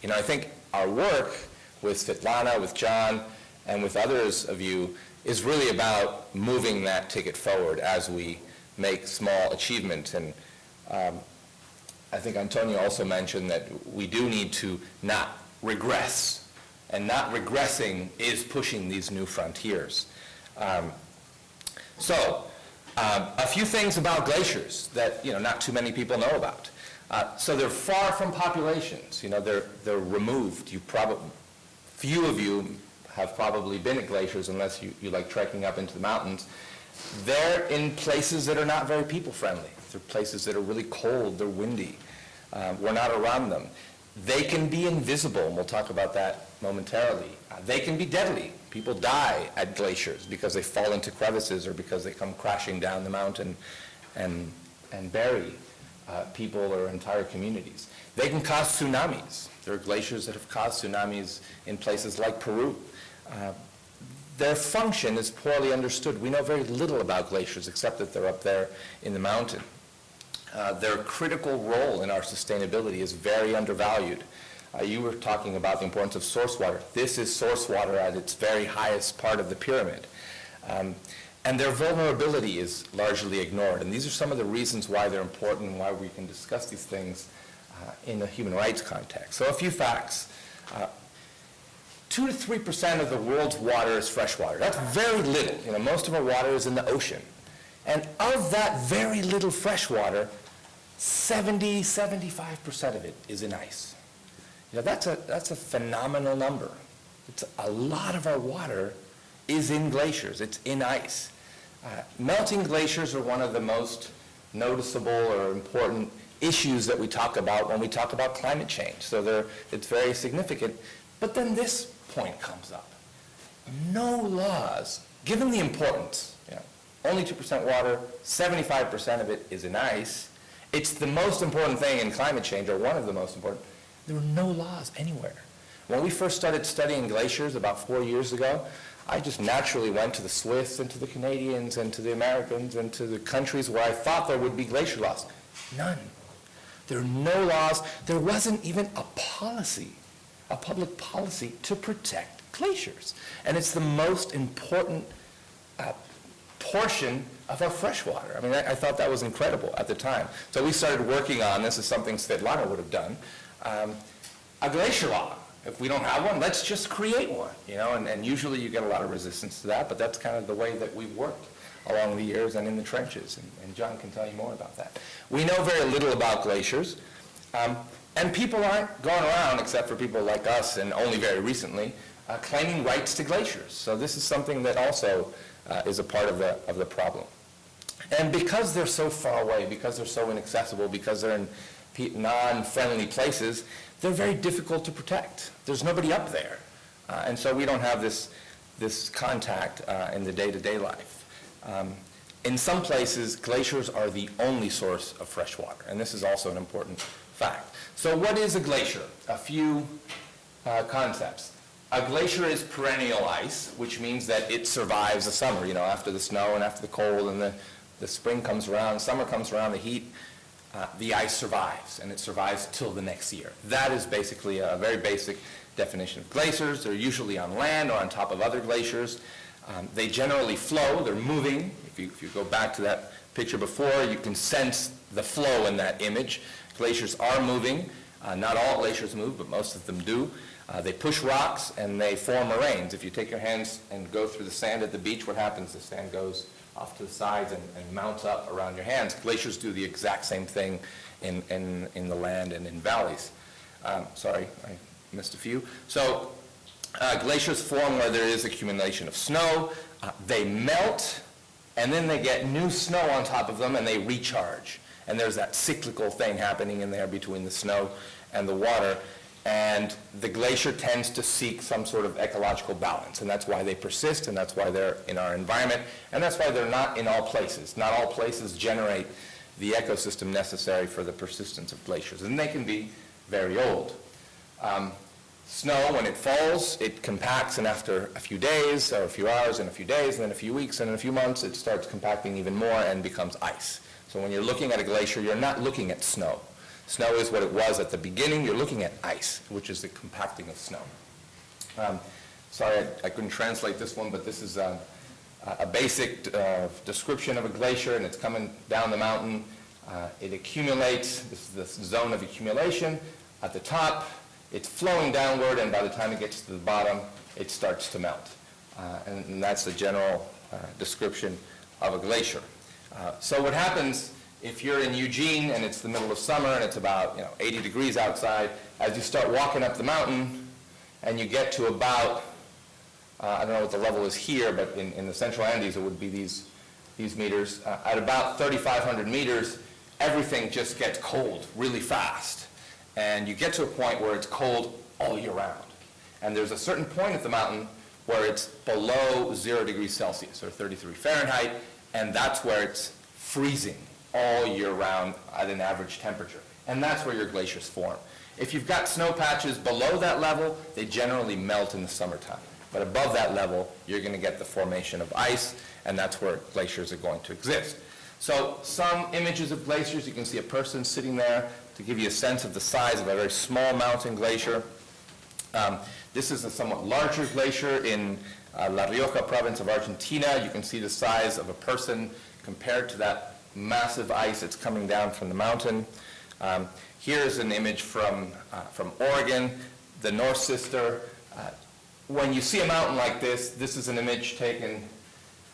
I think our work with Svitlana, with John, and with others of you is really about moving that ticket forward as we make small achievements. And I think Antonio also mentioned that we do need to not regress. And not regressing is pushing these new frontiers. A few things about glaciers that not too many people know about. So they're far from populations. They're removed. Few of you have probably been at glaciers unless you like trekking up into the mountains. They're in places that are not very people-friendly. They're places that are really cold. They're windy. We're not around them. They can be invisible, and we'll talk about that momentarily. They can be deadly. People die at glaciers because they fall into crevices or because they come crashing down the mountain and bury people or entire communities. They can cause tsunamis. There are glaciers that have caused tsunamis in places like Peru. Their function is poorly understood. We know very little about glaciers except that they're up there in the mountain. Their critical role in our sustainability is very undervalued. You were talking about the importance of source water. This is source water at its very highest part of the pyramid. And their vulnerability is largely ignored. And these are some of the reasons why they're important and why we can discuss these things in a human rights context. So a few facts. 2 to 3% of the world's water is fresh water. That's very little. Most of our water is in the ocean. And of that very little fresh water, 75% of it is in ice. That's a phenomenal number. It's a lot of our water is in glaciers. It's in ice. Melting glaciers are one of the most noticeable or important issues that we talk about when we talk about climate change. So it's very significant. But then this point comes up. No laws, given the importance, only 2% water, 75% of it is in ice. It's the most important thing in climate change, or one of the most important. There were no laws anywhere. When we first started studying glaciers about 4 years ago, I just naturally went to the Swiss and to the Canadians and to the Americans and to the countries where I thought there would be glacier laws. None. There are no laws. There wasn't even a policy, a public policy to protect glaciers. And it's the most important portion of our fresh water. I thought that was incredible at the time. So we started working on, this is something Svitlana would have done, a glacier law. If we don't have one, let's just create one, and usually you get a lot of resistance to that, but that's kind of the way that we've worked along the years and in the trenches, and John can tell you more about that. We know very little about glaciers. And people aren't going around, except for people like us and only very recently, claiming rights to glaciers. So this is something that also is a part of the problem. And because they're so far away, because they're so inaccessible, because they're in non-friendly places, they're very difficult to protect. There's nobody up there. And so we don't have this contact in the day-to-day life. In some places, glaciers are the only source of fresh water, and this is also an important fact. So what is a glacier? A few concepts. A glacier is perennial ice, which means that it survives the summer, after the snow and after the cold and the spring comes around, summer comes around, the heat, the ice survives, and it survives till the next year. That is basically a very basic definition of glaciers. They're usually on land or on top of other glaciers. They generally flow, they're moving. If you go back to that picture before, you can sense the flow in that image. Glaciers are moving. Not all glaciers move, but most of them do. They push rocks and they form moraines. If you take your hands and go through the sand at the beach, what happens? The sand goes off to the sides and mounts up around your hands. Glaciers do the exact same thing in the land and in valleys. Sorry, I missed a few. So glaciers form where there is accumulation of snow. They melt, and then they get new snow on top of them, and they recharge. And there's that cyclical thing happening in there between the snow and the water. And the glacier tends to seek some sort of ecological balance, and that's why they persist, and that's why they're in our environment, and that's why they're not in all places. Not all places generate the ecosystem necessary for the persistence of glaciers, and they can be very old. Snow, when it falls, it compacts, and after a few days, or a few hours, and a few days, and then a few weeks, and in a few months, it starts compacting even more and becomes ice. So when you're looking at a glacier, you're not looking at snow. Snow is what it was at the beginning. You're looking at ice, which is the compacting of snow. Sorry, I couldn't translate this one, but this is a basic description of a glacier, and it's coming down the mountain. It accumulates. This is the zone of accumulation. At the top, it's flowing downward, and by the time it gets to the bottom, it starts to melt. And that's the general description of a glacier. So what happens if you're in Eugene and it's the middle of summer and it's about 80 degrees outside, as you start walking up the mountain and you get to about, I don't know what the level is here, but in the central Andes it would be these meters. At about 3,500 meters, everything just gets cold really fast. And you get to a point where it's cold all year round. And there's a certain point at the mountain where it's below 0 degrees Celsius, or 33 Fahrenheit, and that's where it's freezing all year round at an average temperature. And that's where your glaciers form. If you've got snow patches below that level, they generally melt in the summertime. But above that level, you're going to get the formation of ice, and that's where glaciers are going to exist. So some images of glaciers, you can see a person sitting there to give you a sense of the size of a very small mountain glacier. This is a somewhat larger glacier in La Rioja province of Argentina. You can see the size of a person compared to that massive ice that's coming down from the mountain. Here's an image from Oregon, the North Sister. When you see a mountain like this, this is an image taken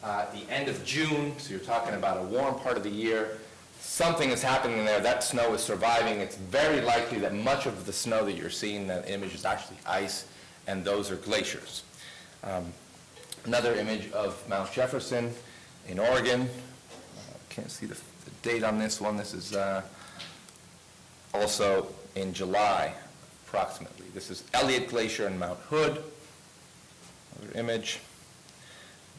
at the end of June, so you're talking about a warm part of the year. Something is happening there. That snow is surviving. It's very likely that much of the snow that you're seeing in that image is actually ice, and those are glaciers. Another image of Mount Jefferson in Oregon. Can't see the date on this one. This is also in July, approximately. This is Elliott Glacier and Mount Hood. Another image.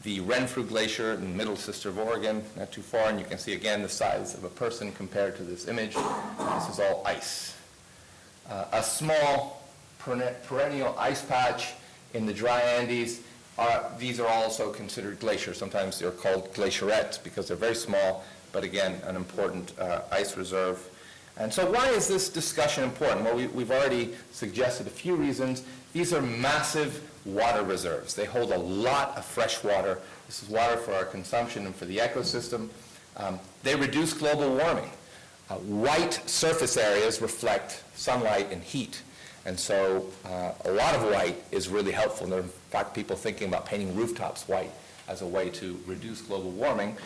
The Renfrew Glacier in Middle Sister of Oregon, not too far, and you can see again the size of a person compared to this image. This is all ice. A small perennial ice patch in the dry Andes. These are also considered glaciers. Sometimes they're called glacierettes because they're very small, but again, an important ice reserve. And so why is this discussion important? Well, we've already suggested a few reasons. These are massive water reserves. They hold a lot of fresh water. This is water for our consumption and for the ecosystem. They reduce global warming. White surface areas reflect sunlight and heat. And so a lot of white is really helpful. And there are, in fact, people thinking about painting rooftops white as a way to reduce global warming.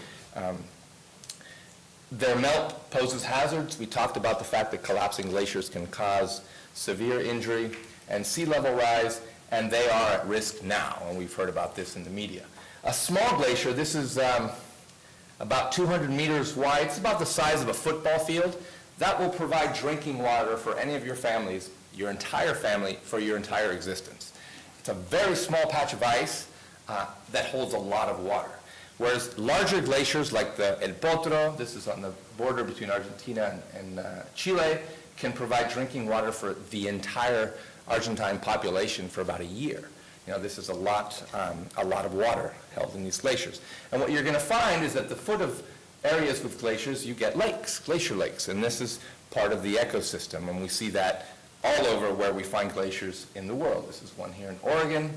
Their melt poses hazards. We talked about the fact that collapsing glaciers can cause severe injury and sea level rise, and they are at risk now, and we've heard about this in the media. A small glacier, this is about 200 meters wide. It's about the size of a football field. That will provide drinking water for any of your families, your entire family, for your entire existence. It's a very small patch of ice that holds a lot of water. Whereas larger glaciers like the El Potro, this is on the border between Argentina and Chile, can provide drinking water for the entire Argentine population for about a year. This is a lot of water held in these glaciers. And what you're going to find is at the foot of areas with glaciers, you get lakes, glacier lakes, and this is part of the ecosystem, and we see that all over where we find glaciers in the world. This is one here in Oregon.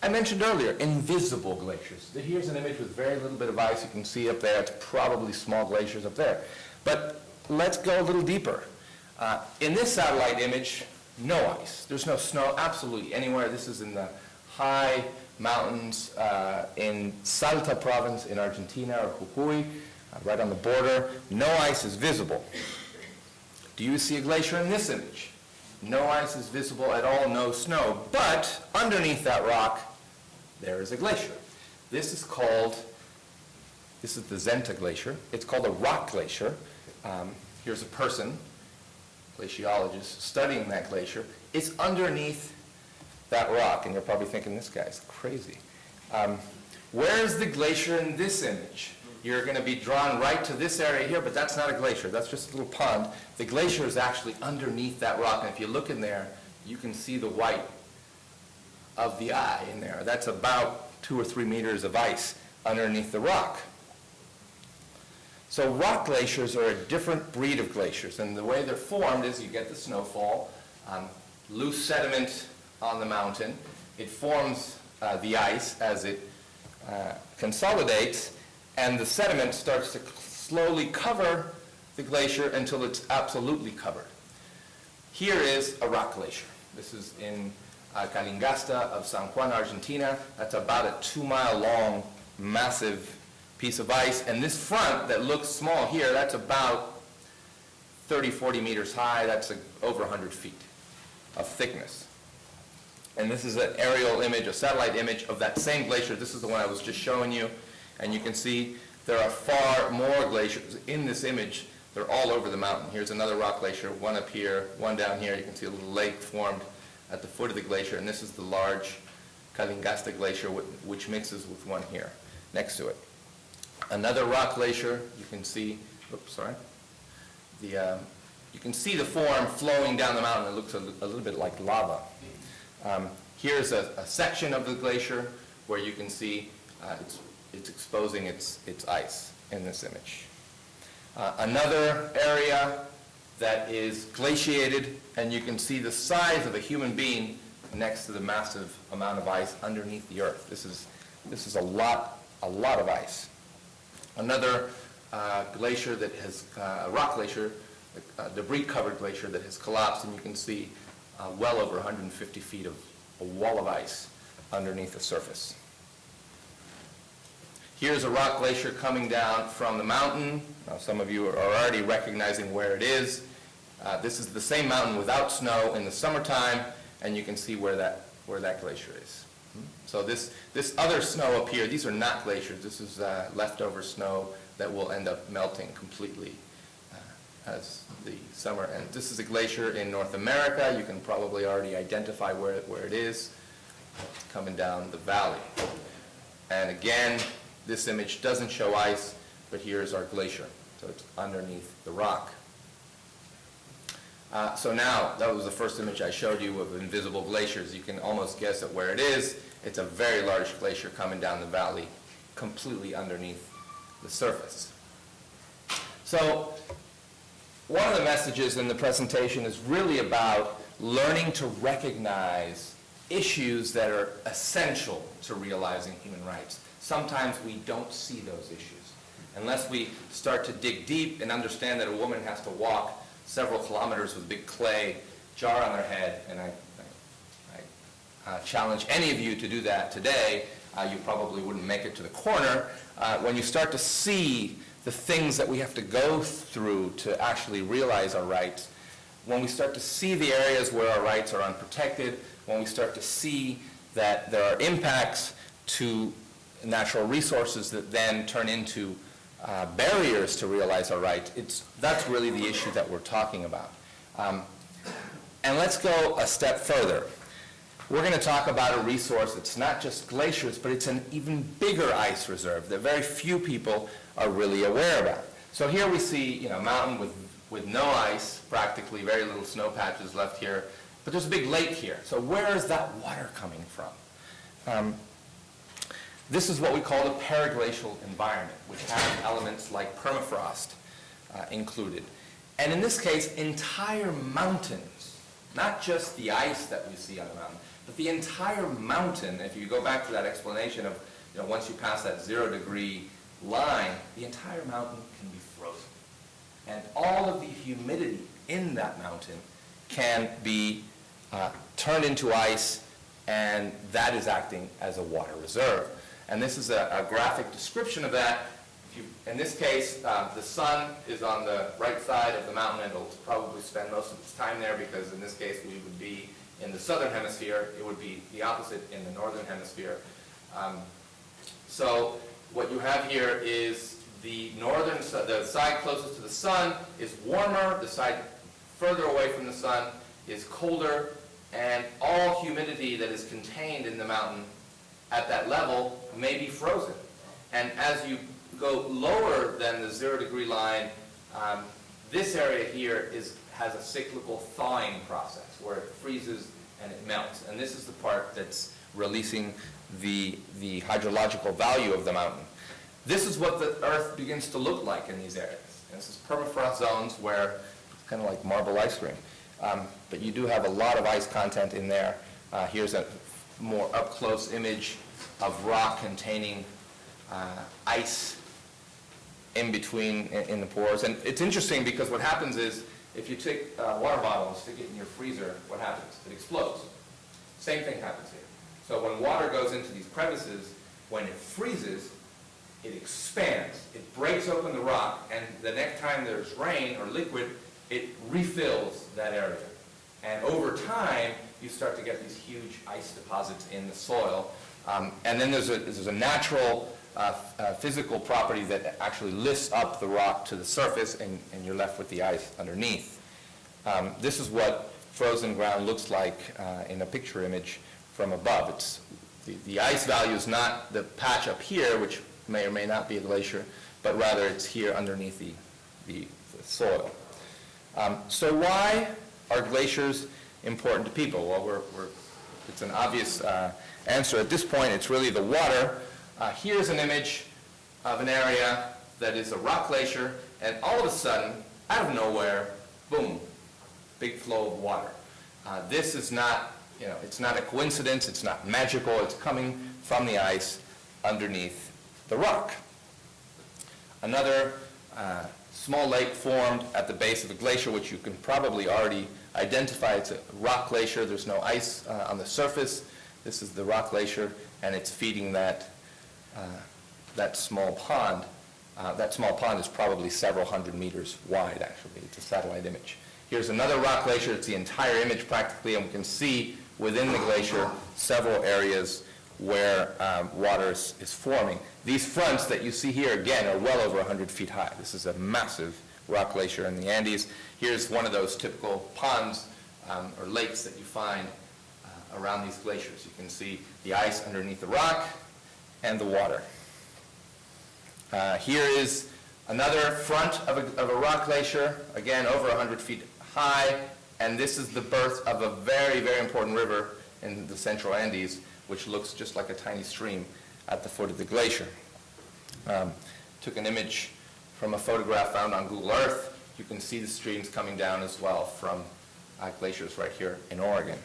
I mentioned earlier, invisible glaciers. Here's an image with very little bit of ice. You can see up there, it's probably small glaciers up there. But let's go a little deeper. In this satellite image, no ice. There's no snow absolutely anywhere. This is in the high mountains in Salta province in Argentina, or Jujuy, right on the border. No ice is visible. Do you see a glacier in this image? No ice is visible at all, no snow. But underneath that rock, there is a glacier. This is the Zenta Glacier. It's called a rock glacier. Here's a person, glaciologist, studying that glacier. It's underneath that rock, and you're probably thinking, this guy's crazy. Where's the glacier in this image? You're going to be drawn right to this area here, but that's not a glacier. That's just a little pond. The glacier is actually underneath that rock, and if you look in there, you can see the white of the eye in there. That's about 2 or 3 meters of ice underneath the rock. So rock glaciers are a different breed of glaciers, and the way they're formed is you get the snowfall, loose sediment on the mountain. It forms the ice as it consolidates, and the sediment starts to slowly cover the glacier until it's absolutely covered. Here is a rock glacier. This is in Calingasta of San Juan, Argentina. That's about a 2-mile long, massive piece of ice. And this front that looks small here, that's about 30, 40 meters high. That's over 100 feet of thickness. And this is an aerial image, a satellite image of that same glacier. This is the one I was just showing you. And you can see there are far more glaciers in this image. They're all over the mountain. Here's another rock glacier, one up here, one down here. You can see a little lake formed at the foot of the glacier. And this is the large Calingasta Glacier, which mixes with one here next to it. Another rock glacier, you can see, you can see the form flowing down the mountain. It looks a little bit like lava. Here's a section of the glacier where you can see it's exposing its ice in this image. Another area that is glaciated, and you can see the size of a human being next to the massive amount of ice underneath the earth. This is a lot of ice. Another glacier that has, a rock glacier, a debris-covered glacier that has collapsed, and you can see well over 150 feet of a wall of ice underneath the surface. Here's a rock glacier coming down from the mountain. Now, some of you are already recognizing where it is. This is the same mountain without snow in the summertime, and you can see where that glacier is. So this other snow up here, these are not glaciers. This is leftover snow that will end up melting completely as the summer ends. This is a glacier in North America. You can probably already identify where it is. It's coming down the valley. And again, this image doesn't show ice, but here's our glacier. So it's underneath the rock. So now, that was the first image I showed you of invisible glaciers. You can almost guess at where it is. It's a very large glacier coming down the valley, completely underneath the surface. So one of the messages in the presentation is really about learning to recognize issues that are essential to realizing human rights. Sometimes we don't see those issues. Unless we start to dig deep and understand that a woman has to walk several kilometers with a big clay jar on their head, and I challenge any of you to do that today. You probably wouldn't make it to the corner. When you start to see the things that we have to go through to actually realize our rights, when we start to see the areas where our rights are unprotected, when we start to see that there are impacts to natural resources that then turn into barriers to realize our rights, that's really the issue that we're talking about. And let's go a step further. We're going to talk about a resource that's not just glaciers, but it's an even bigger ice reserve that very few people are really aware about. So here we see, a mountain with no ice, practically very little snow patches left here, but there's a big lake here. So where is that water coming from? This is what we call the periglacial environment, which has elements like permafrost included. And in this case, entire mountains, not just the ice that we see on the mountain, but the entire mountain, if you go back to that explanation of, once you pass that 0-degree line, the entire mountain can be frozen. And all of the humidity in that mountain can be turned into ice, and that is acting as a water reserve. And this is a graphic description of that. In this case, the sun is on the right side of the mountain, and it'll probably spend most of its time there because in this case we would be in the southern hemisphere. It would be the opposite in the northern hemisphere. So what you have here is the side closest to the sun is warmer, the side further away from the sun is colder, and all humidity that is contained in the mountain at that level may be frozen. And as you go lower than the 0-degree line, this area here has a cyclical thawing process where it freezes and it melts. And this is the part that's releasing the hydrological value of the mountain. This is what the Earth begins to look like in these areas. And this is permafrost zones where it's kind of like marble ice cream. But you do have a lot of ice content in there. Here's a more up-close image of rock containing ice in between in the pores. And it's interesting because what happens is if you take a water bottle and stick it in your freezer, what happens? It explodes. Same thing happens here. So when water goes into these crevices, when it freezes, it expands. It breaks open the rock, and the next time there's rain or liquid, it refills that area. And over time, you start to get these huge ice deposits in the soil. And then there's a natural physical property that actually lifts up the rock to the surface, and you're left with the ice underneath. This is what frozen ground looks like in a picture image from above. It's the ice value is not the patch up here, which may or may not be a glacier, but rather it's here underneath the soil. So why are glaciers important to people? Well, it's an obvious answer at this point. It's really the water. Here's an image of an area that is a rock glacier, and all of a sudden, out of nowhere, boom, big flow of water. This is not, it's not a coincidence. It's not magical. It's coming from the ice underneath the rock. Another small lake formed at the base of the glacier, which you can probably already identify. It's a rock glacier. There's no ice on the surface. This is the rock glacier, and it's feeding that small pond. That small pond is probably several hundred meters wide, actually. It's a satellite image. Here's another rock glacier. It's the entire image practically, and we can see within the glacier several areas where water is forming. These fronts that you see here, again, are well over 100 feet high. This is a massive rock glacier in the Andes. Here's one of those typical ponds or lakes that you find around these glaciers. You can see the ice underneath the rock and the water. Here is another front of a rock glacier, again, over 100 feet high, and this is the birth of a very, very important river in the central Andes, which looks just like a tiny stream at the foot of the glacier. Took an image from a photograph found on Google Earth. You can see the streams coming down as well from glaciers right here in Oregon.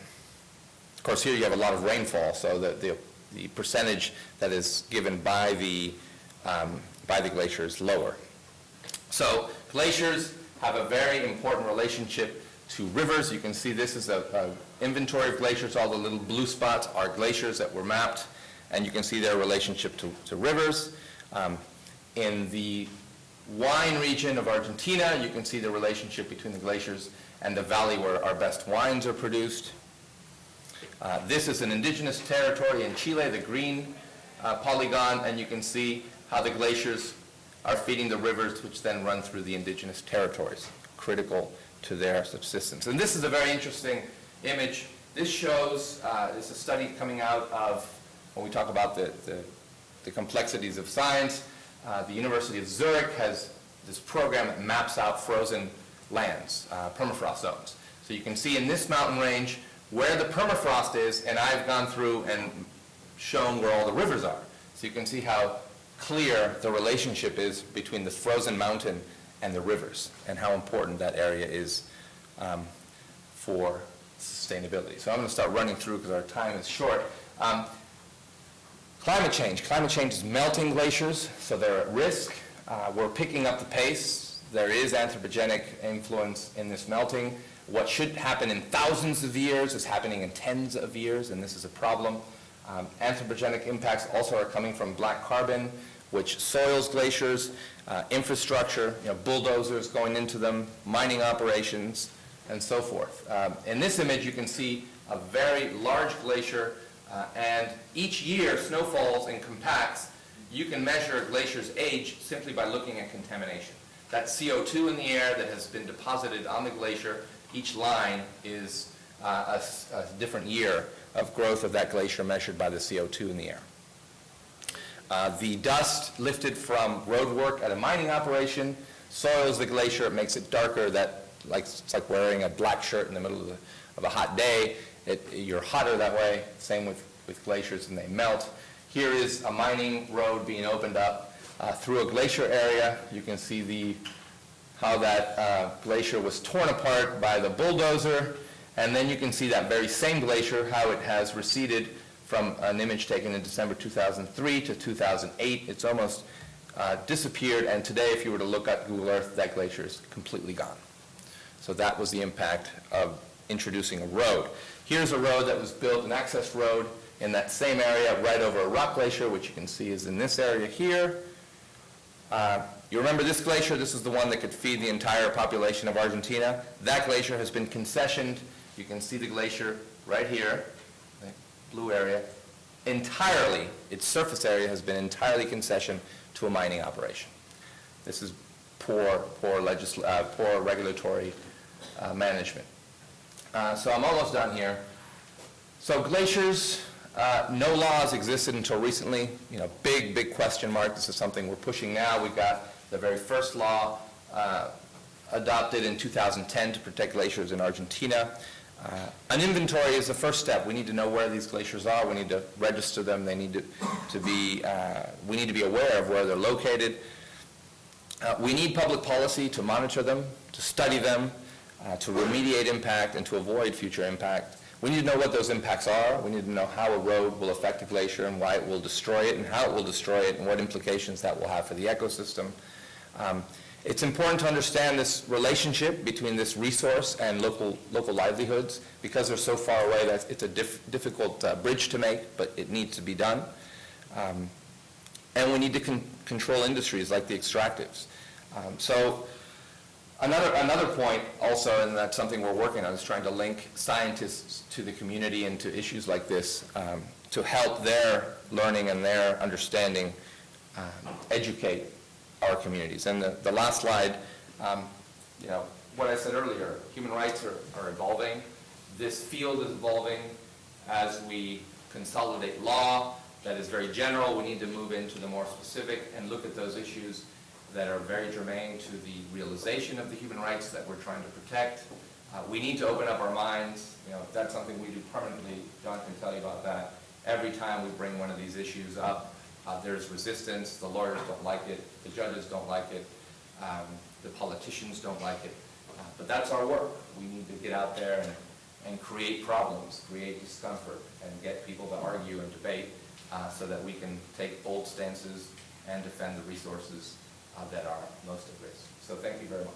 Of course, here you have a lot of rainfall, so the percentage that is given by the glacier is lower. So glaciers have a very important relationship to rivers. You can see this is an inventory of glaciers. All the little blue spots are glaciers that were mapped, and you can see their relationship to rivers. In the wine region of Argentina. You can see the relationship between the glaciers and the valley where our best wines are produced. This is an indigenous territory in Chile, the green polygon, and you can see how the glaciers are feeding the rivers which then run through the indigenous territories, critical to their subsistence. And this is a very interesting image. This shows, it's a study coming out of, when we talk about the complexities of science, the University of Zurich has this program that maps out frozen lands, permafrost zones. So you can see in this mountain range where the permafrost is, and I've gone through and shown where all the rivers are. So you can see how clear the relationship is between the frozen mountain and the rivers, and how important that area is for sustainability. So I'm going to start running through because our time is short. Climate change. Climate change is melting glaciers, so they're at risk. We're picking up the pace. There is anthropogenic influence in this melting. What should happen in thousands of years is happening in tens of years, and this is a problem. Anthropogenic impacts also are coming from black carbon, which soils glaciers, infrastructure, bulldozers going into them, mining operations, and so forth. In this image, you can see a very large glacier, and each year snow falls and compacts. You can measure a glacier's age simply by looking at contamination. That's CO2 in the air that has been deposited on the glacier. Each line is a different year of growth of that glacier measured by the CO2 in the air. The dust lifted from road work at a mining operation soils the glacier. It makes it darker. It's like wearing a black shirt in the middle of a hot day. You're hotter that way. Same with glaciers, and they melt. Here is a mining road being opened up through a glacier area. You can see how that glacier was torn apart by the bulldozer, and then you can see that very same glacier, how it has receded from an image taken in December 2003 to 2008. It's almost disappeared, and today if you were to look at Google Earth, that glacier is completely gone. So that was the impact of introducing a road. Here's a road that was built, an access road, in that same area right over a rock glacier, which you can see is in this area here. You remember this glacier? This is the one that could feed the entire population of Argentina. That glacier has been concessioned. You can see the glacier right here, the blue area. Entirely, its surface area has been entirely concessioned to a mining operation. This is poor regulatory management. So I'm almost done here. So glaciers, no laws existed until recently. Big question mark. This is something we're pushing now. We've got the very first law adopted in 2010 to protect glaciers in Argentina. An inventory is the first step. We need to know where these glaciers are. We need to register them. They need to be. We need to be aware of where they're located. We need public policy to monitor them, to study them, to remediate impact, and to avoid future impact. We need to know what those impacts are. We need to know how a road will affect a glacier and why it will destroy it and how it will destroy it and what implications that will have for the ecosystem. It's important to understand this relationship between this resource and local livelihoods because they're so far away that it's a difficult bridge to make, but it needs to be done. And we need to control industries like the extractives. So another point also, and that's something we're working on, is trying to link scientists to the community and to issues like this to help their learning and their understanding educate our communities. And the last slide, what I said earlier, human rights are evolving. This field is evolving as we consolidate law that is very general. We need to move into the more specific and look at those issues that are very germane to the realization of the human rights that we're trying to protect. We need to open up our minds. That's something we do permanently. John can tell you about that. Every time we bring one of these issues up, there's resistance. The lawyers don't like it. The judges don't like it. The politicians don't like it. But that's our work. We need to get out there and create problems, create discomfort, and get people to argue and debate so that we can take bold stances and defend the resources that are most at risk. So thank you very much.